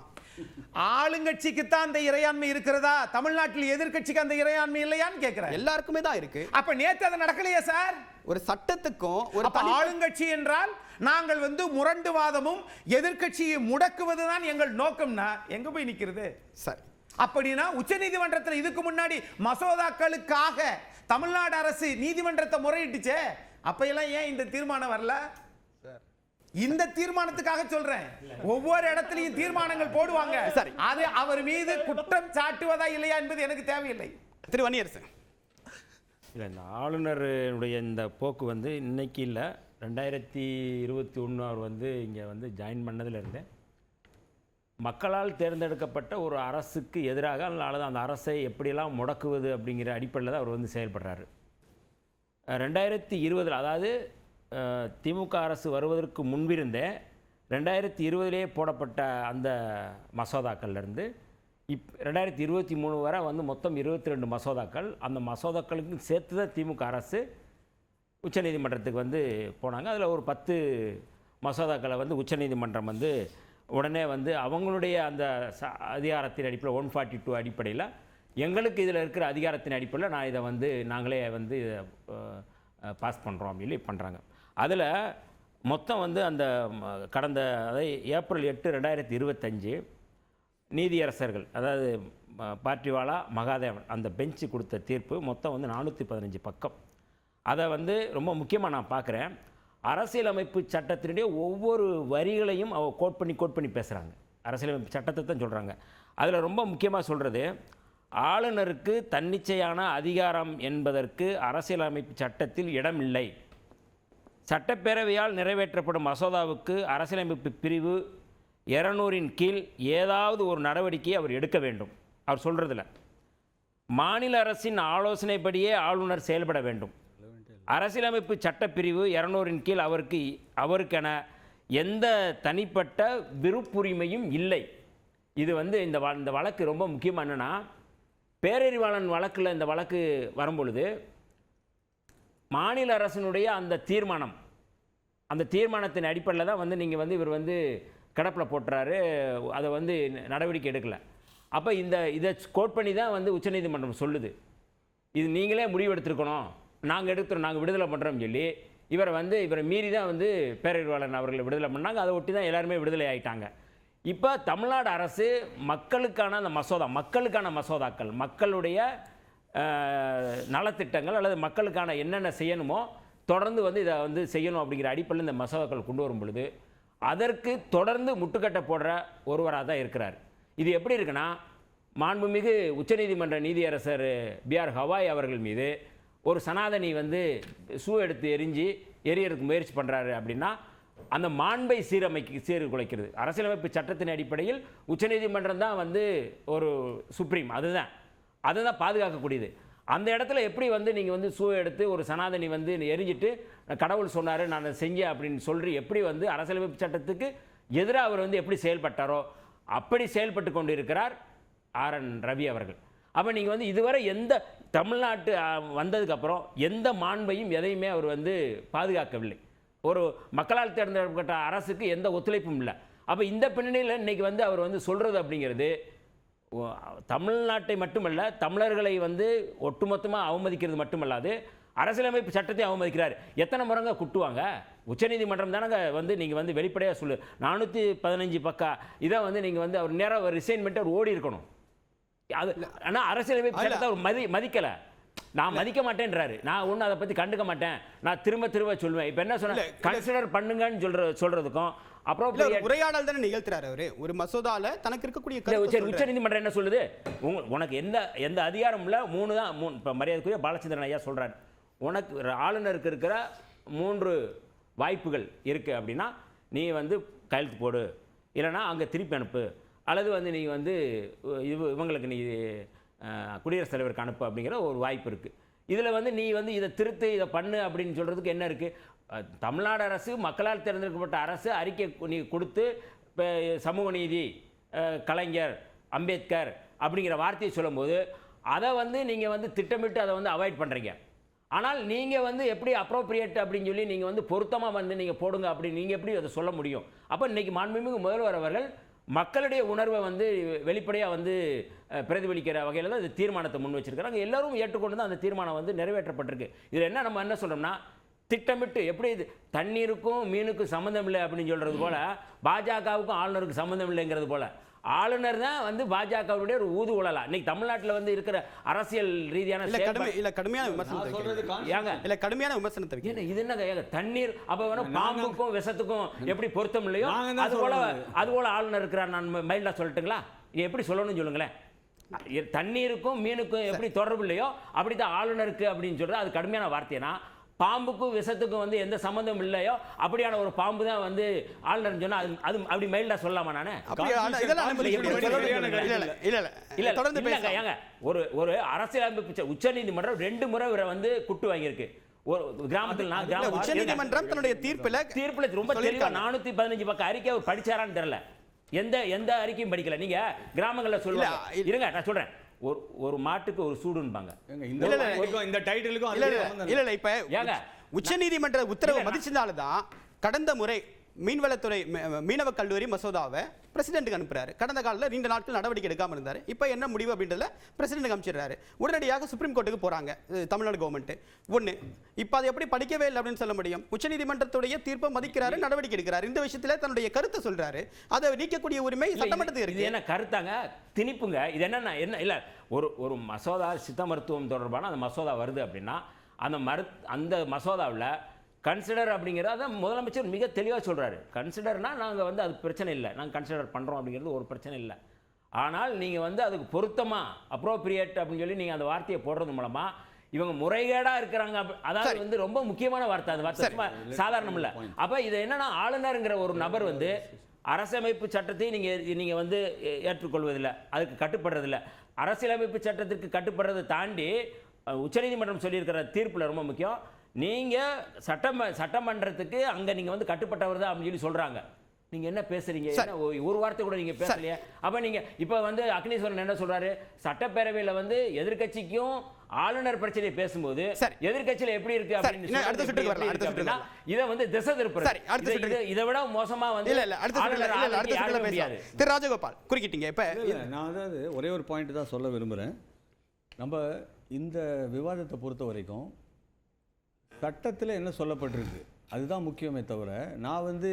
ஆளுங்கட்சிக்கு தான் அந்த இறையாண்மை இருக்கிறதா? தமிழ்நாட்டில் எதிர்க்கட்சிக்கு அந்த இறையாண்மை இல்லையான்னு கேட்கிறேன். எல்லாருக்குமே தான் இருக்கு. அப்ப நேத்து அது நடக்கலையா சார்? ஒரு சட்டத்துக்கும் ஒரு ஆளுங்கட்சி என்றால் நாங்கள் முரண்டுவாதமும் எதிர்க்கட்சியை முடக்குவதுதான் எங்கள் நோக்கம்னா எங்க போய் நிக்கிறது? சரி, அப்படின்னா உச்சநீதிமன்றத்தில் இதுக்கு முன்னாடி மசோதாக்களுக்காக தமிழ்நாடு அரசு நீதிமன்றத்தை முறையிட்டுச்சே, அப்ப எல்லாம் ஏன் இந்த தீர்மானம் வரல? இந்த தீர்மானத்துக்காக சொல்றேன். ஒவ்வொரு இடத்திலையும் தீர்மானங்கள் போடுவாங்க. சரி, அது அவர் மீது குற்றம் சாட்டுவதா இல்லையா என்பது எனக்கு தேவையில்லை. திரு வன்னியரசு, இல்லை, இந்த ஆளுநருடைய இந்த போக்கு இன்னைக்கு இல்லை, 2021 அவர் இங்கே ஜாயின் பண்ணதிலிருந்தே மக்களால் தேர்ந்தெடுக்கப்பட்ட ஒரு அரசுக்கு எதிராக அல்லது அந்த அரசை எப்படியெல்லாம் முடக்குவது அப்படிங்கிற அடிப்படையில் தான் அவர் செயல்படுறாரு. 2020 அதாவது திமுக அரசு வருவதற்கு முன்பிருந்தே 2020 போடப்பட்ட அந்த மசோதாக்கள்லேருந்து 2023 வரை மொத்தம் 22 மசோதாக்கள். அந்த மசோதாக்களுக்கு சேர்த்து தான் திமுக அரசு உச்சநீதிமன்றத்துக்கு போனாங்க. அதில் ஒரு 10 மசோதாக்களை உச்சநீதிமன்றம் உடனே அவங்களுடைய அந்த அதிகாரத்தின் அடிப்படையில் 142 அடிப்படையில் எங்களுக்கு இதில் இருக்கிற அதிகாரத்தின் அடிப்படையில் நான் இதை நாங்களே பாஸ் பண்ணுறோம் அப்படின்னு பண்ணுறாங்க. அதில் மொத்தம் அந்த கடந்த ஏப்ரல் 8, 2025 நீதியரசர்கள் அதாவது பார்ட்டிவாலா மகாதேவன் அந்த பெஞ்சு கொடுத்த தீர்ப்பு மொத்தம் 415 பக்கம். அதை ரொம்ப முக்கியமாக நான் பார்க்குறேன். அரசியலமைப்பு சட்டத்தினுடைய ஒவ்வொரு வரிகளையும் அவ கோட் பண்ணி பேசுகிறாங்க. அரசியலமைப்பு சட்டத்தை தான் சொல்கிறாங்க. அதில் ரொம்ப முக்கியமாக சொல்கிறது, ஆளுநருக்கு தன்னிச்சையான அதிகாரம் என்பதற்கு அரசியலமைப்பு சட்டத்தில் இடமில்லை. சட்டப்பேரவையால் நிறைவேற்றப்படும் மசோதாவுக்கு அரசியலமைப்பு பிரிவு 200-இன் கீழ் ஏதாவது ஒரு நடவடிக்கையை அவர் எடுக்க வேண்டும். அவர் சொல்கிறதில்ல மாநில அரசின் ஆலோசனைப்படியே ஆளுநர் செயல்பட வேண்டும். அரசியலமைப்பு சட்டப்பிரிவு 200-இன் கீழ் அவருக்கென எந்த தனிப்பட்ட விருப்புரிமையும் இல்லை. இது இந்த வழக்கு ரொம்ப முக்கியமாக என்னென்னா, பேரறிவாளன் வழக்கில் இந்த வழக்கு வரும்பொழுது மாநில அரசினுடைய அந்த தீர்மானத்தின் அடிப்படையில் தான் நீங்கள் இவர் கிடப்பில் போட்டுறாரு, அதை நடவடிக்கை எடுக்கலை. அப்போ இதை கோட் பண்ணி தான் உச்சநீதிமன்றம் சொல்லுது, இது நீங்களே முடிவெடுத்திருக்கணும், நாங்கள் விடுதலை பண்ணுறோம்னு சொல்லி இவரை மீறி தான் பேரறிவாளன் அவர்களை விடுதலை பண்ணாங்க. அதை ஒட்டி தான் எல்லாருமே விடுதலை ஆகிட்டாங்க. இப்போ தமிழ்நாடு அரசு மக்களுக்கான அந்த மக்களுக்கான மசோதாக்கள், மக்களுடைய நலத்திட்டங்கள் அல்லது மக்களுக்கான என்னென்ன செய்யணுமோ தொடர்ந்து இதை செய்யணும் அப்படிங்கிற அடிப்படையில் இந்த மசோதாக்கள் கொண்டு வரும் பொழுது அதற்கு தொடர்ந்து முட்டுக்கட்டை போடுற ஒருவராக தான் இருக்கிறார். இது எப்படி இருக்குன்னா, மாண்புமிகு உச்சநீதிமன்ற நீதியரசர் B.R. ஹவாய் அவர்கள் மீது ஒரு சனாதனி ஷூ எடுத்து எரியறதுக்கு முயற்சி பண்ணுறாரு அப்படின்னா அந்த மாண்பை சீர்குலைக்கிறது. அரசியலமைப்பு சட்டத்தின் அடிப்படையில் உச்சநீதிமன்றம் தான் ஒரு சுப்ரீம், அதுதான் பாதுகாக்கக்கூடியது. அந்த இடத்துல எப்படி நீங்கள் ஷூ எடுத்து ஒரு சனாதனி எரிஞ்சிட்டு கடவுள் சொன்னார் நான் செஞ்சேன் அப்படின்னு சொல்லி எப்படி அரசியலமைப்பு சட்டத்துக்கு எதிராக அவர் எப்படி செயல்பட்டாரோ அப்படி செயல்பட்டு கொண்டு இருக்கிறார் RN ரவி அவர்கள். அப்போ நீங்கள் இதுவரை எந்த தமிழ்நாட்டு வந்ததுக்கப்புறம் எந்த மாண்பையும் எதையுமே அவர் பாதுகாக்கவில்லை. ஒரு மக்களால் தேர்ந்தெடுக்கப்பட்ட அரசுக்கு எந்த ஒத்துழைப்பும் இல்லை. அப்போ இந்த பின்னணியில் இன்றைக்கி அவர் சொல்கிறது அப்படிங்கிறது தமிழ்நாட்டை மட்டுமல்ல, தமிழர்களை ஒட்டுமொத்தமாக அவமதிக்கிறது மட்டுமல்லாது அரசியலமைப்பு சட்டத்தை அவமதிக்கிறார். எத்தனை முறைங்க குட்டுவாங்க? உச்சநீதிமன்றம் தானங்க நீங்கள் வெளிப்படையாக சொல்லு 415 பக்கம் இதை நீங்கள் அவர் நேராக ரிசைன்மெண்ட் அவர் ஓடி இருக்கணும். அது ஆனால் அரசியலமைப்பு சட்டத்தை அவர் மதிக்கலை. நான் மதிக்க மாட்டேன்றாரு. நான் ஒன்றும் அதை பற்றி கண்டுக்க மாட்டேன், நான் திரும்ப சொல்லுவேன். இப்போ என்ன சொன்ன கன்சிடர் பண்ணுங்கன்னு சொல்கிறதுக்கும் அப்புறம் உரையாடல் தானே நிகழ்த்துறாரு அவரு. ஒரு மசோதால தனக்கு இருக்கக்கூடிய உச்சநீதிமன்றம் என்ன சொல்லுது, உனக்கு எந்த அதிகாரம் இல்லை, 3 தான். இப்போ மரியாதைக்குரிய பாலச்சந்திரன் ஐயா சொல்கிறார், உனக்கு ஆளுநருக்கு இருக்கிற 3 வாய்ப்புகள் இருக்குது அப்படின்னா நீ கையெழுத்து போடு, இல்லைனா அங்கே திருப்பி அனுப்பு, அல்லது நீ இவங்களுக்கு நீ குடியரசுத் தலைவருக்கு அனுப்பு அப்படிங்கிற ஒரு வாய்ப்பு இருக்குது. இதில் நீ இதை திருத்து இதை பண்ணு அப்படின்னு சொல்கிறதுக்கு என்ன இருக்குது? தமிழ்நாடு அரசு மக்களால் தேர்ந்தெடுக்கப்பட்ட அரசு அறிக்கை நீ கொடுத்து இப்போ சமூக நீதி, கலைஞர், அம்பேத்கர் அப்படிங்கிற வார்த்தையை சொல்லும்போது அதை நீங்கள் திட்டமிட்டு அதை அவாய்ட் பண்ணுறீங்க. ஆனால் நீங்கள் எப்படி அப்ரோப்ரியேட் அப்படின்னு சொல்லி நீங்கள் பொருத்தமாக நீங்கள் போடுங்க அப்படின்னு நீங்கள் எப்படி அதை சொல்ல முடியும்? அப்போ இன்றைக்கி மாண்புமிகு முதல்வர் அவர்கள் மக்களுடைய உணர்வை வெளிப்படையாக பிரதிபலிக்கிற வகையில் தான் இந்த தீர்மானத்தை முன் வச்சிருக்கிறாங்க. எல்லாரும் ஏற்றுக்கொண்டு தான் அந்த தீர்மானம் நிறைவேற்றப்பட்டிருக்கு. இதில் நம்ம என்ன சொல்கிறோம்னா, திட்டமிட்டு எப்படி இது தண்ணீருக்கும் மீனுக்கும் சம்மந்தம் இல்லை அப்படின்னு சொல்கிறது போல் பாஜகவுக்கும் ஆளுநருக்கு சம்மந்தம் இல்லைங்கிறது போல் ஆளுநர் தான் பாஜகவுடைய ஒரு ஊது உழலா. இன்னைக்கு தமிழ்நாட்டில் இருக்கிற அரசியல் ரீதியான கடுமையான விமர்சனத்தை இது என்ன தண்ணீர் அப்போ பாம்புக்கும் விஷத்துக்கும் எப்படி பொருத்தம் இல்லையோ அது போல ஆளுநர் இருக்கிறார். நான் மைல்டா சொல்லட்டுங்களா? எப்படி சொல்லணும்னு சொல்லுங்களேன். தண்ணீருக்கும் மீனுக்கும் எப்படி தொடர்பு இல்லையோ அப்படித்தான் ஆளுநருக்கு அப்படின்னு சொல்றது அது கடுமையான வார்த்தைனா, பாம்புக்கும் விஷத்துக்கும் எந்த சம்பந்தம் இல்லையோ அப்படியான ஒரு பாம்பு தான் ஆளுநர் சொன்னா அது அப்படி மைல்டா சொல்லலாமா? நானு ஒரு அரசியலமைப்பு உச்சநீதிமன்றம் 2 முறை இவரை குட்டு வாங்கியிருக்கு. ஒரு கிராமத்தில் உச்சநீதிமன்றம் தன்னுடைய தீர்ப்புல ரொம்ப தெளிவா 415 பக்கம் அறிக்கை அவர் படிச்சாரான்னு தெரியல. எந்த அறிக்கையும் படிக்கல. நீங்க கிராமங்களில் சொல்லுவாங்க, இருங்க நான் சொல்றேன், ஒரு மாட்டுக்கு ஒரு சூடுன்பாங்க. இந்த டைட்டிலுக்கும் இல்ல இப்ப உச்சநீதிமன்ற உத்தரவு மதிச்சதாலதான் கடந்த முறை மீன்வளத்துறை மீனவ கல்லூரி மசோதாவை பிரசிடென்ட்டுக்கு அனுப்புறாரு. கடந்த காலத்தில் 2 நாட்கள் நடவடிக்கை எடுக்காமல் இருந்தார். இப்போ என்ன முடிவு அப்படின்றத பிரசிடென்ட்டுக்கு அனுப்பிச்சிடுறாரு. உடனடியாக சுப்ரீம் கோர்ட்டுக்கு போறாங்க தமிழ்நாடு கவர்மெண்ட். ஒன்று இப்போ அதை எப்படி படிக்கவே இல்லை அப்படின்னு சொல்ல முடியும்? உச்சநீதிமன்றத்துடைய தீர்ப்பை மதிக்கிறாரு, நடவடிக்கை எடுக்கிறாரு. இந்த விஷயத்தில் தன்னுடைய கருத்தை சொல்றாரு. அதை நீக்கக்கூடிய உரிமை சட்டமன்றத்துக்கு இருக்கு. என்ன கருத்தாங்க திணிப்புங்க? இது என்ன இல்லை ஒரு மசோதா சித்த மருத்துவம் தொடர்பான அந்த மசோதா வருது அப்படின்னா அந்த மசோதாவில் கன்சிடர் அப்படிங்கிறது அதான் முதலமைச்சர் மிக தெளிவாக சொல்கிறாரு. கன்சிடர்னா நாங்கள் அது பிரச்சனை இல்லை, நாங்கள் கன்சிடர் பண்ணுறோம் அப்படிங்கிறது ஒரு பிரச்சனை இல்லை. ஆனால் நீங்கள் அதுக்கு பொருத்தமாக அப்ரோப்ரியேட் அப்படின்னு சொல்லி நீங்கள் அந்த வார்த்தையை போடுறது மூலமாக இவங்க முறைகேடாக இருக்கிறாங்க. அதாவது ரொம்ப முக்கியமான வார்த்தை. அந்த வார்த்தை சாதாரணம் இல்லை. அப்போ இது என்னன்னா, ஆளுநருங்கிற ஒரு நபர் அரசியலமைப்பு சட்டத்தை நீங்கள் வந்து ஏற்றுக்கொள்வதில்லை, அதுக்கு கட்டுப்படுறதில்லை. அரசியலமைப்பு சட்டத்திற்கு கட்டுப்படுறதை தாண்டி உச்சநீதிமன்றம் சொல்லியிருக்கிற தீர்ப்பில் ரொம்ப முக்கியம், நீங்கள் சட்டமன்றத்துக்கு அங்கே நீங்கள் வந்து கட்டுப்பட்டவர் தான் அப்படின்னு சொல்கிறாங்க. நீங்க என்ன பேசுறீங்க? ஒரு வார்த்தை கூட நீங்க பேசலையே. அப்ப நீங்க இப்ப வந்து அக்னீஸ்வரன் என்ன சொல்றாரு, சட்டப்பேரவையில வந்து எதிர்க்கட்சிக்கும் ஆளுநர் பிரச்சனையை பேசும்போது எதிர்க்கட்சியில எப்படி இருக்கு அப்படின்னு இதை வந்து திசை திருப்புறது. இதை விட மோசமா வந்து திரு ராஜகோபால் குறுக்கிட்டீங்க. இப்ப நான் அதாவது ஒரே ஒரு பாயிண்ட் தான் சொல்ல விரும்புறேன். நம்ம இந்த விவாதத்தை பொறுத்த வரைக்கும் சட்டத்தில் என்ன சொல்லப்பட்டிருக்கு அதுதான் முக்கியமே தவிர, நான் வந்து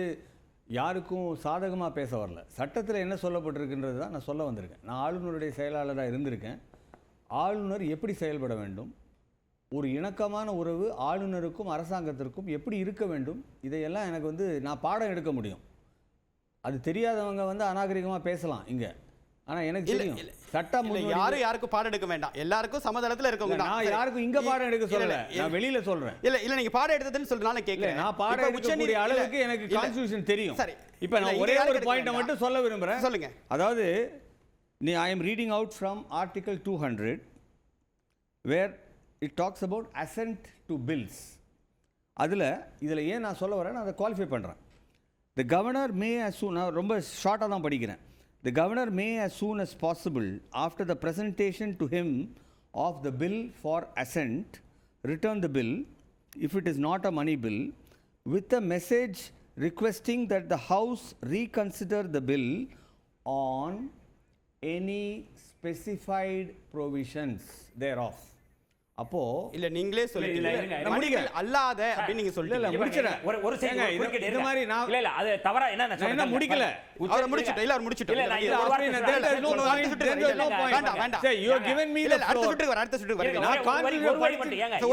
யாருக்கும் சாதகமாக பேச வரல. சட்டத்தில் என்ன சொல்லப்பட்டிருக்குன்றது தான் நான் சொல்ல வந்திருக்கேன். நான் ஆளுநருடைய செயலாளராக இருந்திருக்கேன். ஆளுநர் எப்படி செயல்பட வேண்டும், ஒரு இணக்கமான உறவு ஆளுநருக்கும் அரசாங்கத்திற்கும் எப்படி இருக்க வேண்டும், இதையெல்லாம் எனக்கு வந்து நான் பாடம் எடுக்க முடியும். அது தெரியாதவங்க வந்து அநாகரிகமாக பேசலாம் இங்கே. ஆனால் எனக்கு தெரியும் சட்டம் யாருக்கும் பாடம் எடுக்க வேண்டாம், எல்லாருக்கும் சமதளத்தில் இருக்கவங்க. நான் யாருக்கும் இங்கே பாடம் எடுக்க சொல்லலை, நான் வெளியில சொல்றேன். இல்ல நீங்க பாடம் எடுத்ததுன்னு சொல்றதுனால கேட்கிறேன். நான் பாடம் எடுக்கக்கூடிய அளவுக்கு எனக்கு கான்ஸ்டிடியூஷன் தெரியும். சரி, இப்போ நான் ஒரே ஒரு பாயிண்ட்டை மட்டும் சொல்ல விரும்புகிறேன். சொல்லுங்க. அதாவது I am reading out from Article 200 where it talks about assent to bills. இதில் ஏன் நான் சொல்ல வரேன், நான் அதை குவாலிஃபை பண்ணுறேன். The governor may as soon, நான் ரொம்ப ஷார்ட்டாக தான் படிக்கிறேன். The governor may as soon as possible after the presentation to him of the bill for assent return the bill if it is not a money bill with a message requesting that the house reconsider the bill on any specified provisions thereof. அப்போ இல்ல நீங்களே சொல்லிட்டீங்க மணிகள் அல்லாத அப்படி நீங்க சொல்லிட்டீங்க. இல்ல முடிச்சறேன். ஒரு செகண்ட் இது மாதிரி நான் இல்ல அது தவறா என்ன முடிக்கல. அவரை முடிச்சிட்டோம். இல்ல அவர் முடிச்சிட்டோம். இல்ல நான் ஒரு வார்த்தை வேண்டாம் வேண்டாம். say you have given me the அடுத்த சுட்டுக்கு வர நான்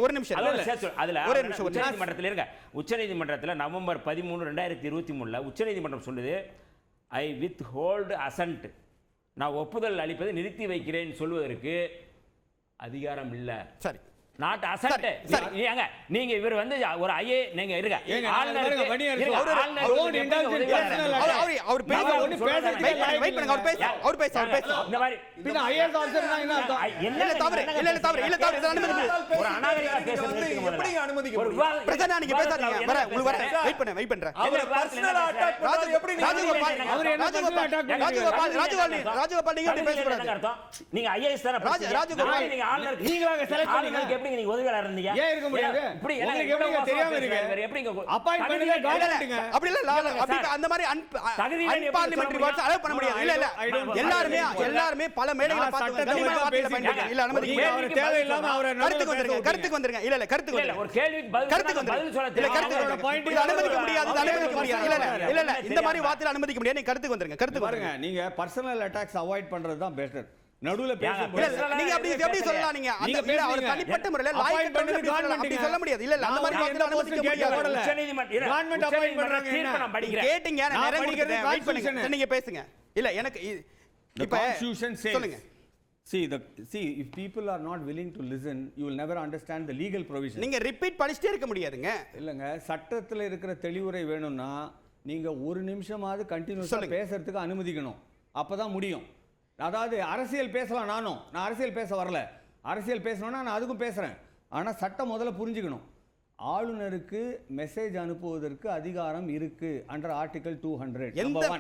ஒரு நிமிஷம் அதுல உச்சநீதிமன்றத்தில் இருங்க. உச்சநீதிமன்றத்தில் நவம்பர் 13 2023 உச்சநீதிமன்றம் சொல்லுது, ஐ வித் ஹோல்டு அசன்ட், நான் ஒப்புதல் அளிப்பதை நிறுத்தி வைக்கிறேன் சொல்வதற்கு அதிகாரம் இல்ல. சரி, நாட் அசன்ட். ஏங்க நீங்க இவர் வந்து ஒரு ஐஏ நீங்க இருங்க ஆளுநர் அவர் பேச ஒண்ணு பேச வெயிட் பண்ணுங்க. அவர் பேச இந்த மாதிரி பின்ன ஐஏஎஸ் ஆஃபீசர்னா என்ன அர்த்தம்? என்ன தவறு இது அனுமதி ஒரு அநாகரிகமா பேசுறது எப்படி அனுமதிக்க முடியும்? பிரச்சனை நீங்க பேசாதீங்க. வர உங்களுக்கு வர வெயிட் பண்றேன். அவர் பர்சனல் அட்டாக் பண்றாரு. எப்படி ராஜகோபால் அவர் என்ன பர்சனல் அட்டாக் பண்றீங்க? ராஜகோபால் நீங்க எப்படி பேச கூடாது? நீங்க ஐஏஎஸ் தான ராஜகோபால் நீங்க ஆளுநர் நீங்களாக செலக்ட் பண்ணீங்க. எப்படி நீங்க உதவியாளரா இருந்தீங்க? ஏன் இருக்க முடியாது? இப்படி உங்களுக்கு எப்படி தெரியாம இருக்கு? எப்படிங்க அப்பாயிண்ட் பண்ணல கவர்மெண்ட்ங்க. அப்படி இல்ல அப்படி அந்த மாதிரி அன்பார்லிமெண்டரி வேர்ட்ஸ் அலோ பண்ண முடியாது. இல்ல எல்லாரும் பல மேடைகளை பார்த்து கனிமன வார்த்தைகளை பயன்படுத்துறாங்க. இல்ல அனுமதிங்க. அவர் தேவை இல்லாம அவரை கருத்துக்கு வந்துருங்க. இல்ல கருத்துக்கு வந்துருங்க. ஒரு கேள்விக்கு பதில் சொல்ல இல்ல கருத்துக்கு பாயிண்ட் இது அனுமதிக்க முடியாது. இல்ல இந்த மாதிரி வார்த்தைகளை அனுமதிக்க முடியாது. நீங்க கருத்துக்கு வந்துருங்க. கருத்துக்கு பாருங்க, நீங்க பர்சனல் அட்டாக்ஸ் அவாய்ட் பண்றது தான் பெட்டர். நடுவுல பேசும்போது நீங்க எப்படி சொல்லலாம்? நீங்க இல்ல அவர் தனிப்பட்ட முறையில லாய்க்கு பண்ணி அப்படி சொல்ல முடியாது. இல்ல அந்த மாதிரி வார்த்தைகளை அனுமதிக்க முடியாது. கவர்மெண்ட் அப்பாயிண்ட் பண்றாங்க. தீர்ப்பு நான் படிக்கிறேன். கேட்டிங்க, நான் நேரா படிக்கிறேன். வெயிட் பண்ணுங்க. நீங்க பேசுங்க. இல்ல எனக்கு the constitution says சொல்லுங்க. see if people are not willing to listen, you will never understand the legal provision. நீங்க ரிப்பீட் படிச்சிட்டே இருக்க முடியாதுங்க. இல்லங்க, சட்டத்துல இருக்கிற தெளிவுரை வேணும்னா நீங்க ஒரு நிமிஷமாவது கண்டினியூஸா பேசுறதுக்கு அனுமதிக்கணும். அப்பதான் முடியும். அதாவது அரசியல் பேசலாம். நான் அரசியல் பேச வரல. அரசியல் பேசணும்னா நான் அதுக்கும் பேசுறேன். ஆனா சட்டம் முதல்ல புரிஞ்சுக்கணும். ஆளுநருக்கு மெசேஜ் அனுப்புவதற்கு அதிகாரம் இருக்கு அண்டர் ஆர்டிகல் 200. நம்பர்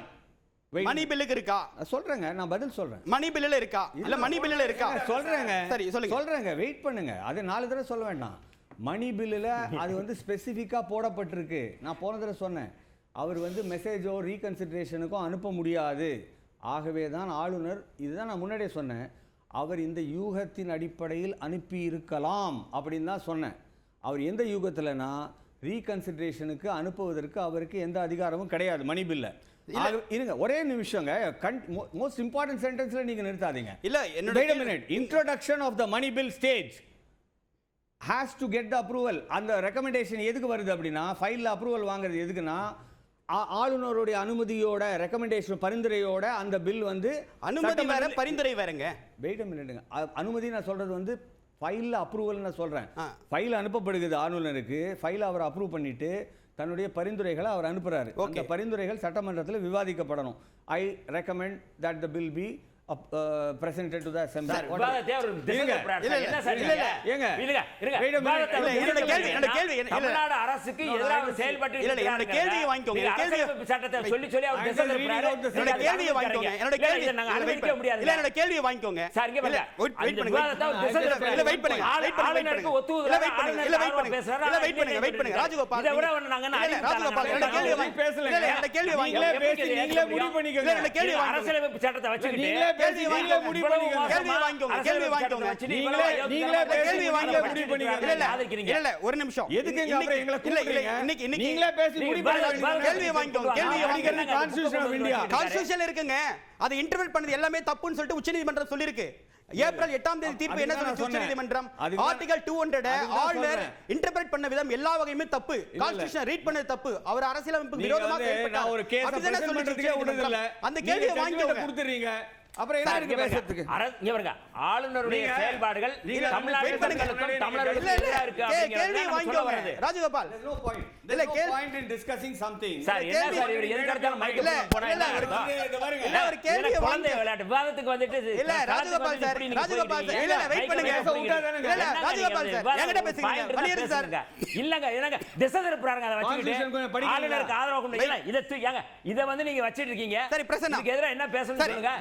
1 மணி பில்லுக்கு இருக்கா சொல்றேங்க. நான் பதில் சொல்றேன். மணி பில்லுல இருக்கா இல்ல மணி பில்லுல இருக்கா சொல்றேங்க. சரி சொல்லுங்க. சொல்றேங்க, வெயிட் பண்ணுங்க. அது 4 தடவை சொல்ல வேண்டாம். மணி பில்லுல அது வந்து ஸ்பெசிஃபிக்கா போடப்பட்டிருக்கு. நான் போன தடவை சொன்னேன், அவர் வந்து மெசேஜோ ரீகன்சிடரேஷனுக்கும் அனுப்ப முடியாது. ஆகவே தான் ஆளுநர், இதுதான் நான் முன்னாடியே சொன்னேன், அவர் இந்த யூகத்தின் அடிப்படையில் அனுப்பி இருக்கலாம் அப்படின்னு தான் சொன்னேன். அவர் எந்த யூகத்தில்னா ரீகன்சிடரேஷனுக்கு அனுப்புவதற்கு அவருக்கு எந்த அதிகாரமும் கிடையாது மணி பில்ல. இருங்க ஒரே நிமிஷங்க. மோஸ்ட் இம்பார்ட்டன்ட் சென்டென்ஸ்ல நீங்க நிறுத்தாதீங்க. இல்ல என்னோட introduction of the money bill stage has to get the approval. அந்த ரெக்கமெண்டேஷன் எதுக்கு வருது அப்படின்னா, ஃபைலில் அப்ரூவல் வாங்குறது எதுக்குன்னா, ஆளுநருடைய அனுமதியோட ரெக்கமெண்டேஷன் பரிந்துரையோட அந்த பில் வந்து அனுமதி வேற பரிந்துரை வேறங்க. வெயிட் அ மினிட்ங்க. அனுமதி நான் சொல்றது வந்து ஃபைலில் அப்ரூவல் நான் சொல்றேன். ஃபைல் அனுப்பப்படுகிறது ஆளுநருக்கு. ஃபைல் அவர் அப்ரூவ் பண்ணிட்டு தன்னுடைய பரிந்துரைகளை அவர் அனுப்புறாரு. அந்த Okay. பரிந்துரைகள் சட்டமன்றத்தில் விவாதிக்கப்படணும். I recommend that the bill be presented to the assembly. Sir, விவாதத்தை அவர் திசை திருப்புறாரு. சார், என்ன சார் இல்ல, இல்ல. ஏங்க, இருங்க, இருங்க. wait a minute. விவாதத்தை அவர் இல்ல, என்னோட திசை கேள்வி, என்னோட கேள்வி, திருப்புறாரு. தமிழ்நாடு அரசுக்கு எதிராக செயல்பட்டு இல்ல, இல்ல, என்னோட கேள்வியை வாங்கிக்கோங்க. நீங்க கேள்வியை- அரசியலமைப்பு சட்டத்தை சொல்லி சொல்லி அவர் I திசை am திருப்புறாரு. reading out the என்னோட நீங்க கேள்வியை அதை வாங்கிக்கோங்க. என்னோட இல்ல, கேள்வி இதை நாங்க அனுமதிக்க முடியாது. இல்ல, என்னோட கேள்வியை வாங்கிக்கோங்க. சார், இங்க இல்ல, பாருங்க. wait அந்த பண்ணுங்க. விவாதத்தை அவர் திசை திருப்புறாரு. இல்ல, wait பண்ணுங்க. wait பண்ணுங்க, wait ஆளுநருக்கு பண்ணுங்க. ஒத்துவதா, இல்ல, wait பண்ணுங்க. இல்ல, wait பண்ணுங்க. பேசுறாரா? இல்ல, wait பண்ணுங்க, wait பண்ணுங்க. ராஜகோபால், இதை விட நீங்க- நாங்க இல்ல, இல்ல, அறிவித்தாங்க. ராஜகோபால், என்னோட கேள்வியை வாங்கி- பேசலைங்க. இல்ல, இல்ல, என்னோட கேள்வியை நீங்களே வாங்கிக்கோங்க. பேசி நீங்களே முடிவு பண்ணிக்கோங்க. இல்ல, இல்ல, கேள்வி வாங்கிக்கோங்க. அரசியலமைப்பு சட்டத்தை வச்சுக்கிட்டு நீங்களே பேசி நீங்களே முடிவு பண்ணிக்கோங்க. கேள்வி வாங்கிக்கோங்க. கேள்வி வாங்கிக்கோங்க. நீங்களே பேசி கேள்வி நீங்களே வாங்கிக்கோங்க. முடிவு பண்ணிக்கோங்க. இல்ல, இல்ல, இல்ல, ஒரு நிமிஷம். எதுக்கு இங்க அப்புறம் எங்களை இல்ல, இல்ல, கூப்பிடுறீங்க? இன்னைக்கு நீங்களே பேசி நீங்க முடிவு பதில் பண்ணிக்கோங்க. கேள்வியை வாங்கிக்கோங்க. கேள்வியை அடிக்கிறது Constitution of India. கான்ஸ்டிடியூஷன் இருக்குங்க. அதை இன்டர்பிரட் பண்ணது எல்லாமே தப்புன்னு சொல்லிட்டு உச்சநீதிமன்றம் சொல்லிருக்கு. ஏப்ரல் 8ஆம் தேதி தீர்ப்பு என்ன அதுதான் நான் சொல்லுச்சு சொன்னேன். உச்சநீதிமன்றம்? அதுதான் ஆர்டிகல் 200 அதுதான் ஆளுநர் சொல்றேன். இன்டர்பிரட் பண்ண விதம் எல்லா வகையுமே தப்பு. கான்ஸ்டிடியூஷன் ரீட் பண்ணது தப்பு. அவர் அரசியலமைப்பு நீங்க விரோதமா வந்து செயல்பட்டார். நான் ஒரு கேஸ அப்படிதானே பிரசன்ட் சொல்லுச்சு பண்றதுக்கே விடுறது இல்ல. உச்சநீதிமன்றம். அந்த கேள்வியை நீங்க judgment வாங்கிக்கோங்க. கொடுத்துறீங்க. அப்புறம் என்ன சார், இருக்கு இங்க பேசுறதுக்கு? பாருங்க. இங்க பாருங்க. ஆளுநருடைய நீங்க- செயல்பாடுகள் நீங்க தமிழ்நாடு wait பண்ணுங்க. மக்களுக்கும் இல்ல, தமிழர்களுக்கும் இல்ல, எதிரா இருக்கு கேள்வியை அப்படிங்கறத நம்ம சொல்ல வாங்கிக்கோங்க. வர்றது. Rajagopal, There's no point. இல்ல, There's no கேள்வி- point in discussing something. Sir, என்ன கேள்வி- சார் இவர் எதுக்கு எடுத்தாலும் மைக்க இல்ல, போனா இல்ல, என்ன ஒரு- அர்த்தம்? இது பாருங்க. இல்ல, ஒரு கேள்வியை எனக்கு குழந்தை வாங்கி- விளையாட்டு விவாதத்துக்கு வந்துட்டு இல்ல, ராஜகோபால் சார், ராஜகோபால் சார், இல்ல, wait பண்ணுங்க. இல்ல, ராஜகோபால் சார், என்கிட்ட பேசுங்க. மணியரசன் சார். இல்லங்க, என்னங்க திசை திருப்புறாங்க அதை Constitution வச்சுக்கிட்டு கொஞ்சம் படிக்கிறீங்களா? ஆளுநருக்கு ஆதரவு கொண்டு இல்ல, இதை வந்து நீங்க வச்சிட்டு இருக்கீங்க. சரி, பிரசன்னா. இதுக்கு எதிரா என்ன பேசணும் சரி, சொல்லுங்க.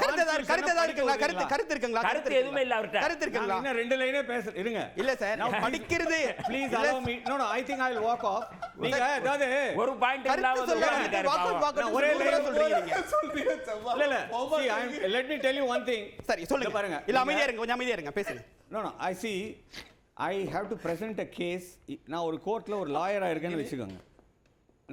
கருத்து ஏதாவது இருக்குங்களா? கருத்து இருக்குங்களா? கருத்து எதுவுமே இல்ல அவர்ட்ட. கருத்து இருக்குங்களா? நான் இன்னும் ரெண்டு லைனே பேசுறேன். இருங்க. இல்ல சார், நான் படிக்கிறது Please allow me. No, no, I think I will walk off. நீங்க அதாவது ஒரு பாயிண்ட் இல்லாம கருத்து சொல்ல வந்து வாக்கு ஒரே ஒரே line சொல்றீங்க நீங்க. இல்ல இல்ல. See, let me tell you one thing. சரி, சொல்லுங்க. இத பாருங்க. இல்ல, அமைதியா இருங்க, கொஞ்சம் அமைதியா இருங்க, பேசுங்க. No, no, I see. I have to present a case. நான் ஒரு கோர்ட்ல ஒரு லாயரா இருக்கேன்னு வெச்சுக்கோங்க.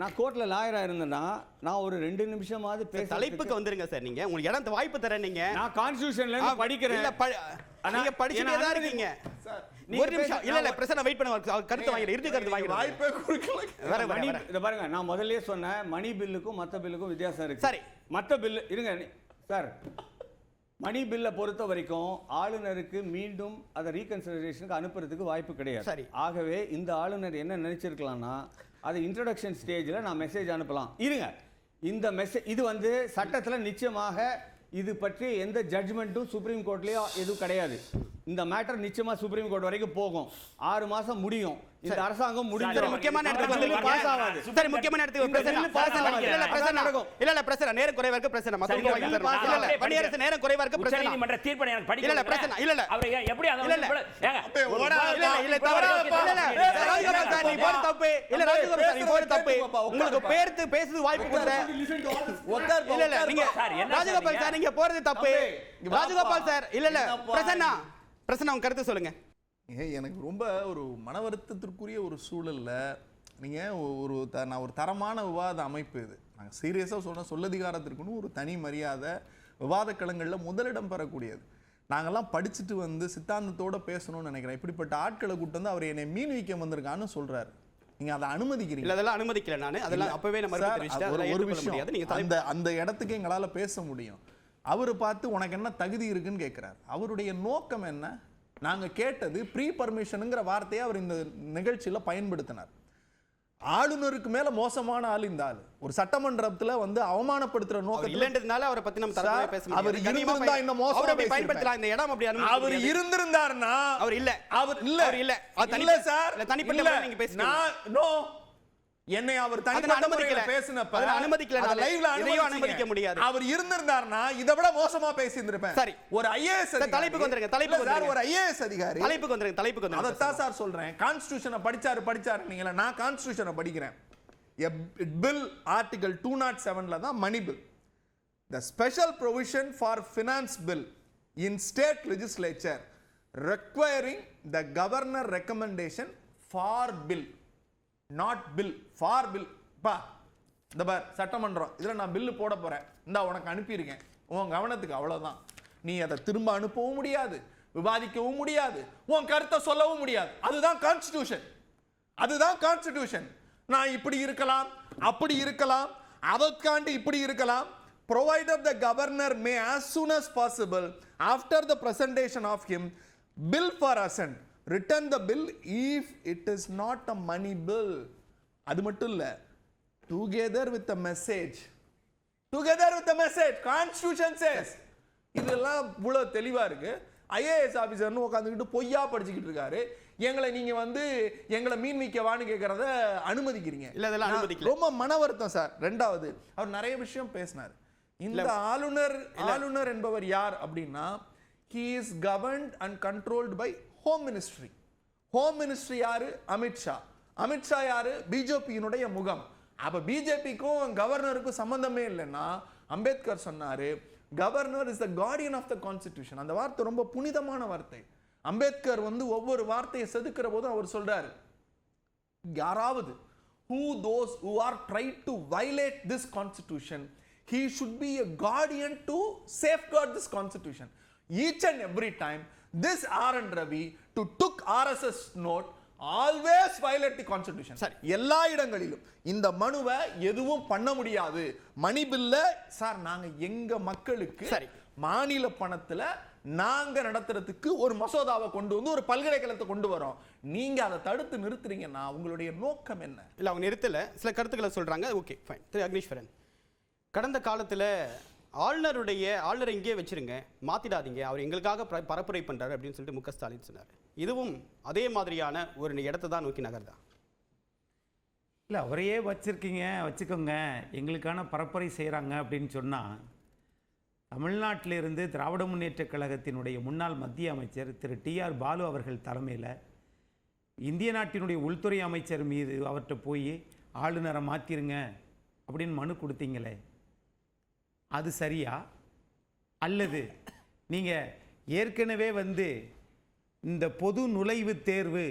நான் கோர்ட்ல லாயரா இருந்தேன்னா நான் ஒரு 2 நிமிஷமாவது பேச தலைப்புக்கு வந்துருங்க சார். நீங்க உங்களுக்கு இடம் வாய்ப்பு தரேன் நீங்க. நான் கான்ஸ்டிடியூஷன்ல இருந்து படிக்கிறேன். இல்ல, நீங்க படிச்சிட்டே தான் இருக்கீங்க. ஒரு நிமிஷம். இல்ல, இல்ல, பிரசன்ன வெயிட் பண்ண அவர் கருத்து வாங்கிடு. இறுதி கருத்து வாங்கிடு. வாய்ப்பே கொடுக்கல. வர மணி வர இத பாருங்க, நான் முதல்லயே சொன்னேன் மணி பில்லுக்கும் மத்த பில்லுக்கும் வித்தியாசம் இருக்கு. சரி. மத்த பில் இருங்க சார். மணி பில்லை பொறுத்த வரைக்கும் ஆளுநருக்கு மீண்டும் அதை ரீகன்சிடரேஷனுக்கு அனுப்புறதுக்கு வாய்ப்பு கிடையாது. சரி. ஆகவே இந்த ஆளுநர் என்ன நினைச்சிருக்கலாம்னா அது இன்ட்ரோடக்ஷன் ஸ்டேஜில் நான் மெசேஜ் அனுப்பலாம். இருங்க, இந்த மெசேஜ் இது வந்து சட்டத்தில் நிச்சயமாக இது பற்றி எந்த ஜட்ஜ்மெண்ட்டும் சுப்ரீம் கோர்ட்லேயோ எதுவும் கிடையாது. இந்த மேட்டர் நிச்சயமா சுப்ரீம் கோர்ட் வரைக்கும் போகும். 6 மாசம் முடியும். இந்த அரசாங்கம் முடிஞ்சிரும். முக்கியமான இடத்துக்கு வந்து பாஸ் ஆகாது. வந்திருக்கீங்க. சரி, முக்கியமான இடத்துக்கு பிரசன்ன. இல்ல, இல்ல, பிரசன்ன. இல்ல, இல்ல, பிரசன்ன. நேரம் குறைவா இருக்கு, பிரசன்ன. மத்தவங்க வாங்கி தரணும். இல்ல, இல்ல, மணியரசன் நேரம் குறைவா இருக்கு, பிரசன்ன. உச்சநீதிமன்ற தீர்ப்பை எனக்கு படிக்க இல்ல, இல்ல, பிரசன்ன. இல்ல, இல்ல. அவர் எப்படி அந்த இல்ல, இல்ல. ஏங்க இல்ல, இல்ல, தவறா இல்ல, இல்ல, ராஜகோபால் சார், நீ போற தப்பு. இல்ல, ராஜகோபால் சார், நீ போற தப்பு. உங்களுக்கு பேசுறது வாய்ப்பு கொடுத்தேன். இல்ல, இல்ல, நீங்க சார், என்ன ராஜகோபால் சார், நீங்க போறது தப்பு. ராஜகோபால் சார், இல்ல, இல்ல, பிரசன்னா. பிரசன்னா, உங்க கருத்து சொல்லுங்க. எனக்கு ரொம்ப ஒரு மன வருத்தத்திற்குரிய ஒரு சூழல்ல நீங்கள் நான் ஒரு தரமான விவாத அமைப்பு இது. நாங்கள் சீரியஸாக சொல்லதிகாரத்திற்குன்னு ஒரு தனி மரியாதை விவாத களங்களில் முதலிடம் பெறக்கூடியது. நாங்கள்லாம் படிச்சுட்டு வந்து சித்தாந்தத்தோடு பேசணும்னு நினைக்கிறேன். இப்படிப்பட்ட ஆட்களை கூட்டு வந்து அவர் என்னை மீன் விற்க வந்திருக்கான்னு சொல்கிறாரு. நீங்கள் அதை அனுமதிக்கிறீங்க? இல்ல, அதெல்லாம் அனுமதிக்கல நான். அதெல்லாம் அப்பவே நம்ம ஒரு விஷயம், அந்த இடத்துக்கு எங்களால் பேச முடியும். அவர் பார்த்து உனக்கு என்ன தகுதி இருக்குன்னு கேட்குறாரு. அவருடைய நோக்கம் என்ன? நாங்கள் கேட்டது ப்ரீ பர்மிஷனுங்கிற வார்த்தையை அவர் இந்த நிகழ்ச்சியில் பயன்படுத்தினார். ஆளுநருக்கு மேல மோசமான ஆள் இந்த ஆள். ஒரு சட்டமன்றத்துல வந்து அவமானப்படுத்துற நோக்கம் இல்லன்றதுனால அவரை பத்தி நம்ம தரமா பேச முடியாது. அவர் இருந்திருந்தா இன்னும் மோசமா பயன்படுத்தலாம். இந்த இடம் அப்படி அனுமதி. அவர் இருந்திருந்தார்னா அவர் இல்ல. அவர் இல்ல. அவர் இல்ல. இல்ல சார். தனிப்பட்ட நீங்க பேசுங்க. நோ. என்னை அவர் தனிப்பட்ட முறையில பேசினப்ப அத அனுமதிக்கல. நான் லைவ்ல அனுமதிக்க முடியாது. அவர் இருந்திருந்தார்னா இதை விட மோசமா பேசியிருந்திருப்பேன். சரி. ஒரு ஐஏஎஸ் அதிகாரி. தலைப்புக்கு வந்துருங்க. தலைப்புக்கு வந்துருங்க. ஒரு ஐஏஎஸ் அதிகாரி. தலைப்புக்கு வந்துருங்க. அதத்தான் சார் சொல்றேன். கான்ஸ்டிடியூஷனை படிச்சாரு நீங்களா? நான் கான்ஸ்டிடியூஷனை படிக்கிறேன். பில் ஆர்டிகல் 207ல தான் money bill. The special provision for finance bill in state legislature requiring the governor recommendation for bill, not bill, for bill. பா இந்த பார் சட்டமன்றம் இதில் நான் பில்லு போட போறேன், இந்த உனக்கு அனுப்பியிருக்கேன், உன் கவனத்துக்கு, அவ்வளோதான். நீ அதை திரும்ப அனுப்பவும் முடியாது, விவாதிக்கவும் முடியாது, உன் கருத்தை சொல்லவும் முடியாது. அதுதான் கான்ஸ்டிடியூஷன். அதுதான் கான்ஸ்டிடியூஷன். நான் இப்படி இருக்கலாம், அப்படி இருக்கலாம், அதற்காண்டி இப்படி இருக்கலாம். Provided the governor may as soon as possible after the presentation of him bill for assent return the bill if it is not a money bill. அது மட்டும் இல்ல, together with a message. Together with the message, Constitution says. இதெல்லாம் இவ்வளவு தெளிவா இருக்கு. IAS ஆபீசர்னு உட்காந்துக்கிட்டு பொய்யா படிச்சுக்கிட்டு இருக்காரு. எங்களை மீன் வைக்கவான்னு கேட்கறத அனுமதிக்கிறீங்க. இல்ல அதெல்லாம் அனுமதிக்கல. ரொம்ப மன வருத்தம் சார். ரெண்டாவது அவர் நிறைய விஷயம் பேசினார். இந்த ஆளுநர் என்பவர் யார் அப்படின்னா he is governed and controlled by home ministry. Home ministry யாரு? அமித்ஷா. அமித்ஷா யாரு? பிஜேபியினுடைய முகம். அப்ப பிஜேபிக்கும் கவர்னருக்கும் சம்பந்தமே இல்லைன்னா அம்பேத்கர் சொன்னாரு governor is the guardian of the constitution. அந்த வார்த்தை ரொம்ப புனிதமான வார்த்தை. அம்பேத்கர் ஒவ்வொரு வார்த்தையை செதுக்கிற போதும் அவர் சொல்றாரு யாராவது those who are tried to violate this constitution, he should be a guardian to safeguard this constitution. Each and every time this R.N. Ravi to took RSS note always violate the constitution. எல்லா இடங்களிலும் இந்த மனுவை எதுவும் பண்ண முடியாது. மணி பில்ல sir நாங்க எங்க மக்களுக்கு மாநில பணத்துல நாங்க நடத்துறதுக்கு ஒரு மசோதாவை கொண்டு வந்து ஒரு பல்கலைக்கழகத்தை கொண்டு வரோம். நீங்க அதை தடுத்து நிறுத்துறீங்கன்னா உங்களுடைய நோக்கம் என்ன? இல்ல அவங்க நிறுத்தல, சில கருத்துக்களை சொல்றாங்க. Okay fine. திரு அக்னீஸ்வரன், கடந்த காலத்துல ஆளுநரை இங்கே வச்சிருங்க, மாத்திடாதீங்க, அவர் எங்களுக்காக பரப்புரை பண்றாரு அப்படின்னு சொல்லிட்டு மு க ஸ்டாலின் சொன்னார். இதுவும் அதே மாதிரியான ஒரு இடத்தை தான் நோக்கி நகர்தா? இல்லை, அவரையே வச்சுக்கோங்க, எங்களுக்கான பரப்புரை செய்கிறாங்க அப்படின்னு சொன்னால், தமிழ்நாட்டிலிருந்து திராவிட முன்னேற்றக் கழகத்தினுடைய முன்னாள் மத்திய அமைச்சர் திரு டி.ஆர். பாலு அவர்கள் தலைமையில் இந்திய நாட்டினுடைய உள்துறை அமைச்சர் மீது அவர்கிட்ட போய் ஆளுநரை மாற்றிருங்க அப்படின்னு மனு கொடுத்தீங்களே, அது சரியா? அல்லது நீங்கள் ஏற்கனவே இந்த பொது நுழைவுத் தேர்வு,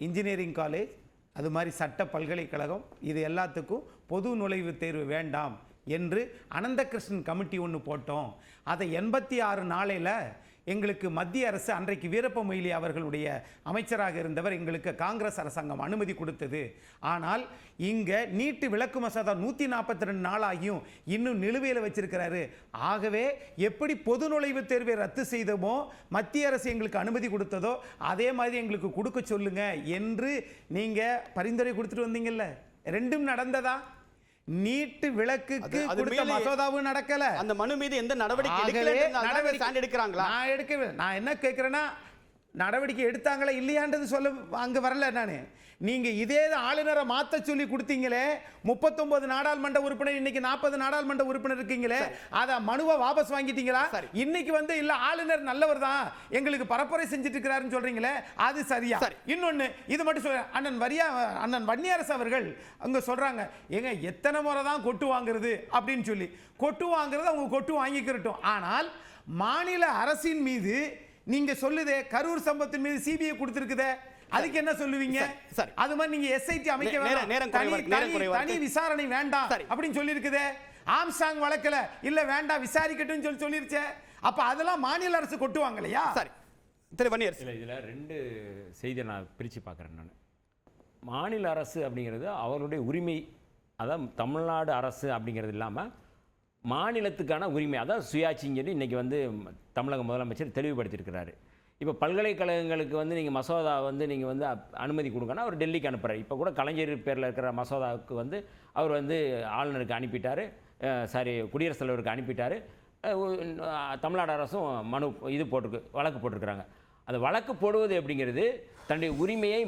இன்ஜினியரிங் காலேஜ், அது மாதிரி சட்ட பல்கலைக்கழகம், இது எல்லாத்துக்கும் பொது நுழைவுத் தேர்வு வேண்டாம் என்று அனந்தகிருஷ்ணன் கமிட்டி ஒன்று போட்டோம். அதை 86 நாளையில் எங்களுக்கு மத்திய அரசு, அன்றைக்கு வீரப்ப மொய்லி அவர்களுடைய அமைச்சராக இருந்தவர், எங்களுக்கு காங்கிரஸ் அரசாங்கம் அனுமதி கொடுத்தது. ஆனால் இங்கே நீட்டு விலக்கு மசோதா 142 நாளாகியும் இன்னும் நிலுவையில் வச்சிருக்கிறாரு. ஆகவே எப்படி பொது நுழைவுத் தேர்வை ரத்து செய்தோமோ, மத்திய அரசு எங்களுக்கு அனுமதி கொடுத்ததோ அதே மாதிரி எங்களுக்கு கொடுக்க சொல்லுங்க என்று நீங்கள் பரிந்துரை கொடுத்துட்டு வந்தீங்கல்ல, ரெண்டும் நடந்ததா? நீட்டு விலக்குக்கு கொடுத்த மசோதாவும் நடக்கல. அந்த மனு மீது எந்த நடவடிக்கை எடுக்கிறாங்களா? நான் என்ன கேட்கிறேன்னா, நடவடிக்கை எடுத்தாங்களா இல்லையான்றது சொல்ல அங்க வரல. நானு நீங்க இதே ஆளுநரை மாத்த சொல்லி கொடுத்தீங்களே, 39 நாடாளுமன்ற உறுப்பினர், இன்னைக்கு 40 நாடாளுமன்ற உறுப்பினர் இருக்கீங்களே, அத மனுவை வாபஸ் வாங்கிட்டீங்களா? இன்னைக்கு இல்ல ஆளுநர் நல்லவர் தான், எங்களுக்கு பரப்புரை செஞ்சுட்டு இருக்கிறாருன்னு சொல்றீங்களே, அது சரியா? இன்னொன்னு இது மட்டும் சொல்ல, அண்ணன் வன்னியரசு அவர்கள் அங்க சொல்றாங்க, ஏங்க எத்தனை முறை தான் கொட்டு வாங்குறது அப்படின்னு சொல்லி. கொட்டு வாங்குறது அவங்க கொட்டு வாங்கிக்கிறட்டும், ஆனால் மாநில அரசின் மீது நீங்க சொல்லுதே, கரூர் சம்பவத்தின் மீது சிபிஐ கொடுத்திருக்குதே, அதுக்கு என்ன சொல்லுவீங்க? அது மாதிரி நீங்க எஸ்ஐடி அமைக்க வேண்டாம், தனி விசாரணை வேண்டாம் அப்படின்னு சொல்லி இருக்குதே. ஆம்ஸ்டாங் வழக்கல இல்ல வேண்டாம் விசாரிக்கட்டும் சொல்லிருச்சே. அப்ப அதெல்லாம் மாநில அரசு கொட்டுவாங்கலையா? சரி திரு வன்னியரசு, இதுல 2 செய்தியை நான் பிரிச்சு பார்க்குறேன். நான் மாநில அரசு அப்படிங்கிறது அவருடைய உரிமை, அதான் தமிழ்நாடு அரசு அப்படிங்கிறது இல்லாமல் மாநிலத்துக்கான உரிமை, அதான் சுயாட்சின்னு சொல்லி இன்றைக்கி தமிழக முதலமைச்சர் தெளிவுபடுத்தியிருக்கிறாரு. இப்போ பல்கலைக்கழகங்களுக்கு நீங்கள் மசோதா நீங்கள் அனுமதி கொடுங்கன்னா அவர் டெல்லிக்கு அனுப்புகிறார். இப்போ கூட கலைஞர் பேரில் இருக்கிற மசோதாவுக்கு அவர் ஆளுநருக்கு அனுப்பிட்டார், குடியரசுத் தலைவருக்கு அனுப்பிட்டார். தமிழ்நாடு அரசும் வழக்கு போட்டிருக்கிறாங்க. அந்த வழக்கு போடுவது அப்படிங்கிறது தன்னுடைய உரிமையை,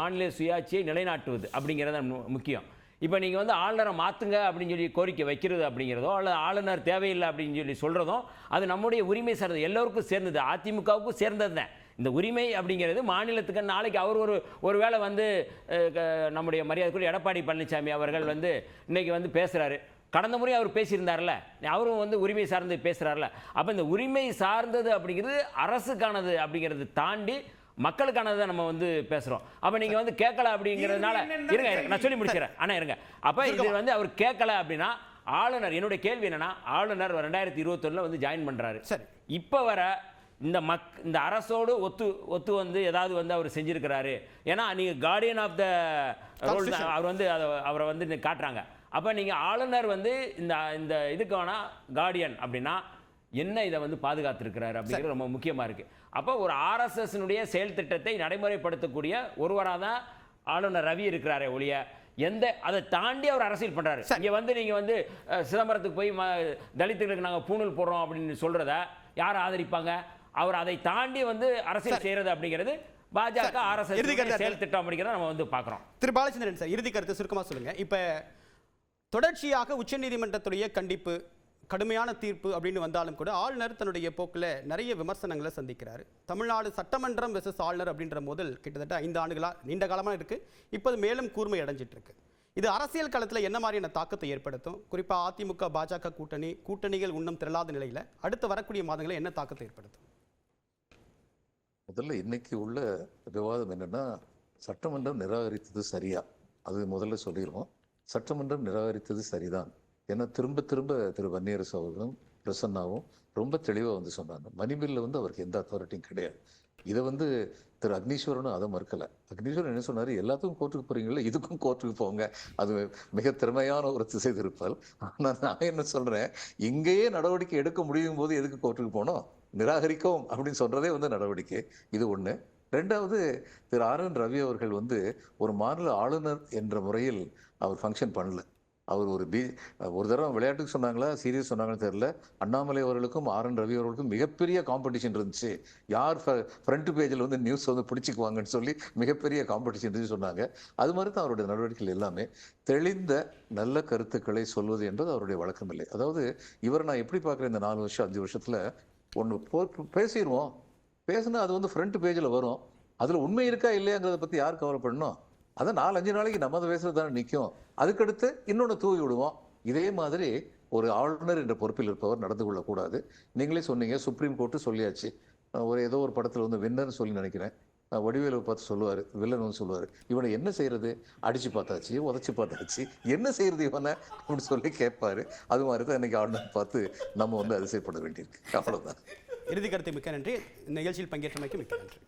மாநில சுயாட்சியை நிலைநாட்டுவது அப்படிங்கிறது முக்கியம். இப்போ நீங்கள் ஆளுநரை மாற்றுங்க அப்படின்னு சொல்லி கோரிக்கை வைக்கிறது அப்படிங்கிறதோ, அல்லது ஆளுநர் தேவையில்லை அப்படின்னு சொல்லி சொல்கிறதோ, அது நம்முடைய உரிமை சார்ந்தது, எல்லோருக்கும் சேர்ந்தது, அதிமுகவுக்கும் சேர்ந்தது தான். இந்த உரிமை அப்படிங்கிறது மாநிலத்துக்கு. நாளைக்கு அவர் ஒரு வேளை நம்முடைய மரியாதைக்குரிய எடப்பாடி பழனிசாமி அவர்கள் இன்னைக்கு பேசுகிறாரு, கடந்த முறை அவர் பேசியிருந்தார்ல, அவரும் உரிமை சார்ந்து பேசுகிறார்ல. அப்போ இந்த உரிமை சார்ந்தது அப்படிங்கிறது அரசுக்கானது அப்படிங்கிறது தாண்டி மக்களுக்கானதை நம்ம பேசுகிறோம். அப்போ நீங்கள் கேட்கல அப்படிங்கிறதுனால, இருங்க நான் சொல்லி முடிச்சிடறேன். ஆனால் இருங்க, அப்போ இது அவர் கேட்கல அப்படின்னா ஆளுநர், என்னுடைய கேள்வி என்னன்னா, ஆளுநர் 2021 ஜாயின் பண்ணுறாரு. சரி, இப்போ வர இந்த அரசோடு ஒத்து ஏதாவது அவர் செஞ்சிருக்கிறாரு. ஏன்னா நீங்கள் கார்டியன் ஆஃப் த ரோல் அவர் அவரை காட்டுறாங்க. அப்போ நீங்கள் ஆளுநர் இந்த இதுக்கு வேணா கார்டியன் அப்படின்னா என்ன இதை பாதுகாத்திருக்கிறாரு அப்படிங்கிறது ரொம்ப முக்கியமாக இருக்குது. அப்போ ஒரு ஆர்எஸ்எஸ்னுடைய செயல் திட்டத்தை நடைமுறைப்படுத்தக்கூடிய ஒருவராக தான் ஆளுநர் ரவி இருக்கிறாரே ஒழிய, அதை தாண்டி அவர் அரசியல் பண்றாரு. இங்க வந்து நீங்க வந்து சிதம்பரத்துக்கு போய் தலித்துகளுக்கு நாங்க பூணூல் போடுறோம் அப்படின்னு சொல்றத யார் ஆதரிப்பாங்க? அவர் அதை தாண்டி வந்து அரசியல் செய்யறது அப்படிங்கிறது பாஜக RSS செயல் திட்டம் அப்படிங்கிறத நம்ம வந்து பார்க்குறோம். திரு பாலச்சந்திரன் சார், இறுதி கருத்து சுருக்கமாக சொல்லுங்க. இப்போ தொடர்ச்சியாக உச்சநீதிமன்றத்துடைய கண்டிப்பு, கடுமையான தீர்ப்பு அப்படின்னு வந்தாலும் கூட ஆளுநர் தன்னுடைய போக்கில் நிறைய விமர்சனங்களை சந்திக்கிறார். தமிழ்நாடு சட்டமன்றம் வெர்சஸ் ஆளுநர் அப்படின்ற மோதல் கிட்டத்தட்ட 5 ஆண்டுகளாக நீண்ட காலமாக இருக்குது. இப்போது மேலும் கூர்மை அடைஞ்சிட்டு இருக்கு. இது அரசியல் களத்தில் என்ன மாதிரியான தாக்கத்தை ஏற்படுத்தும்? குறிப்பாக அதிமுக பாஜக கூட்டணிகள் இன்னும் திரளாத நிலையில் அடுத்து வரக்கூடிய மாதங்களில் என்ன தாக்கத்தை ஏற்படுத்தும்? முதல்ல இன்னைக்கு உள்ள விவாதம் என்னன்னா, சட்டமன்றம் நிராகரித்தது சரியா, அது முதல்ல சொல்லிடுவோம். சட்டமன்றம் நிராகரித்தது சரிதான். ஏன்னா திரும்ப திரும்ப திரு வன்னியரசு அவர்களும் பிரசன்னாவும் ரொம்ப தெளிவாக வந்து சொன்னாங்க, மணிபில்ல வந்து அவருக்கு எந்த அத்தாரிட்டியும் கிடையாது. இதை வந்து திரு அக்னீஸ்வரனும் அதை மறுக்கலை. அக்னீஸ்வரன் என்ன சொன்னார், எல்லாத்துக்கும் கோர்ட்டுக்கு போறீங்களா, இதுக்கும் கோர்ட்டுக்கு போங்க. அது மிக திறமையான ஒரு திசை திருப்பல். ஆனால் நான் என்ன சொல்றேன், இங்கேயே நடவடிக்கை எடுக்க முடியும் போது எதுக்கு கோர்ட்டுக்கு போனோம்? நிராகரிக்கும் அப்படின்னு சொல்றதே வந்து நடவடிக்கை. இது ஒன்று. ரெண்டாவது, திரு RN ரவி அவர்கள் வந்து ஒரு மாநில ஆளுநர் என்ற முறையில் அவர் ஃபங்க்ஷன் பண்ணல. அவர் ஒரு தடவை விளையாட்டுக்கு சொன்னாங்களா சீரியஸ் சொன்னாங்கன்னு தெரியல, அண்ணாமலை அவர்களுக்கும் RN ரவி அவர்களுக்கும் மிகப்பெரிய காம்படிஷன் இருந்துச்சு. யார் ஃப்ரண்ட் பேஜில் வந்து நியூஸ் வந்து பிடிச்சிக்குவாங்கன்னு சொல்லி மிகப்பெரிய காம்படிஷன் இருந்துச்சு சொன்னாங்க. அது மாதிரி தான் அவருடைய நடவடிக்கைகள் எல்லாமே தெளிந்த நல்ல கருத்துக்களை சொல்வது என்பது அவருடைய வழக்கம் இல்லை. அதாவது இவரை நான் எப்படி பார்க்குறேன், இந்த 4 வருஷம் 5 வருஷத்தில் ஒன்று பேசிடுவோம், பேசுனா அது வந்து ஃப்ரண்ட் பேஜில் வரும். அதில் உண்மை இருக்கா இல்லையாங்கிறத பற்றி யார் கவலைப்படணும்? அதை 4-5 நாளைக்கு நம்ம அதை பேசுறது தானே நிற்கும். அதுக்கடுத்து இன்னொன்று தூவி விடுவோம். இதே மாதிரி ஒரு ஆளுநர் என்ற பொறுப்பில் இருப்பவர் நடந்து கொள்ளக்கூடாது. நீங்களே சொன்னீங்க, சுப்ரீம் கோர்ட்டு சொல்லியாச்சு. ஏதோ ஒரு படத்தில் வந்து வின்னர்னு சொல்லி நினைக்கிறேன், வடிவேலு பார்த்து சொல்லுவார், வில்லன் வந்து சொல்லுவார், இவனை என்ன செய்யறது, அடிச்சு பார்த்தாச்சு, உதச்சி பார்த்தாச்சு, என்ன செய்யறது இவனை அப்படின்னு சொல்லி கேட்பாரு. அது மாதிரி தான் இன்னைக்கு ஆளுநர் பார்த்து நம்ம வந்து அதிசயப்பட வேண்டியிருக்கு. அவ்வளோதான். இறுதி கருத்து மிக்க நன்றி. நிகழ்ச்சியில் பங்கேற்றமைக்கு மிக்க நன்றி.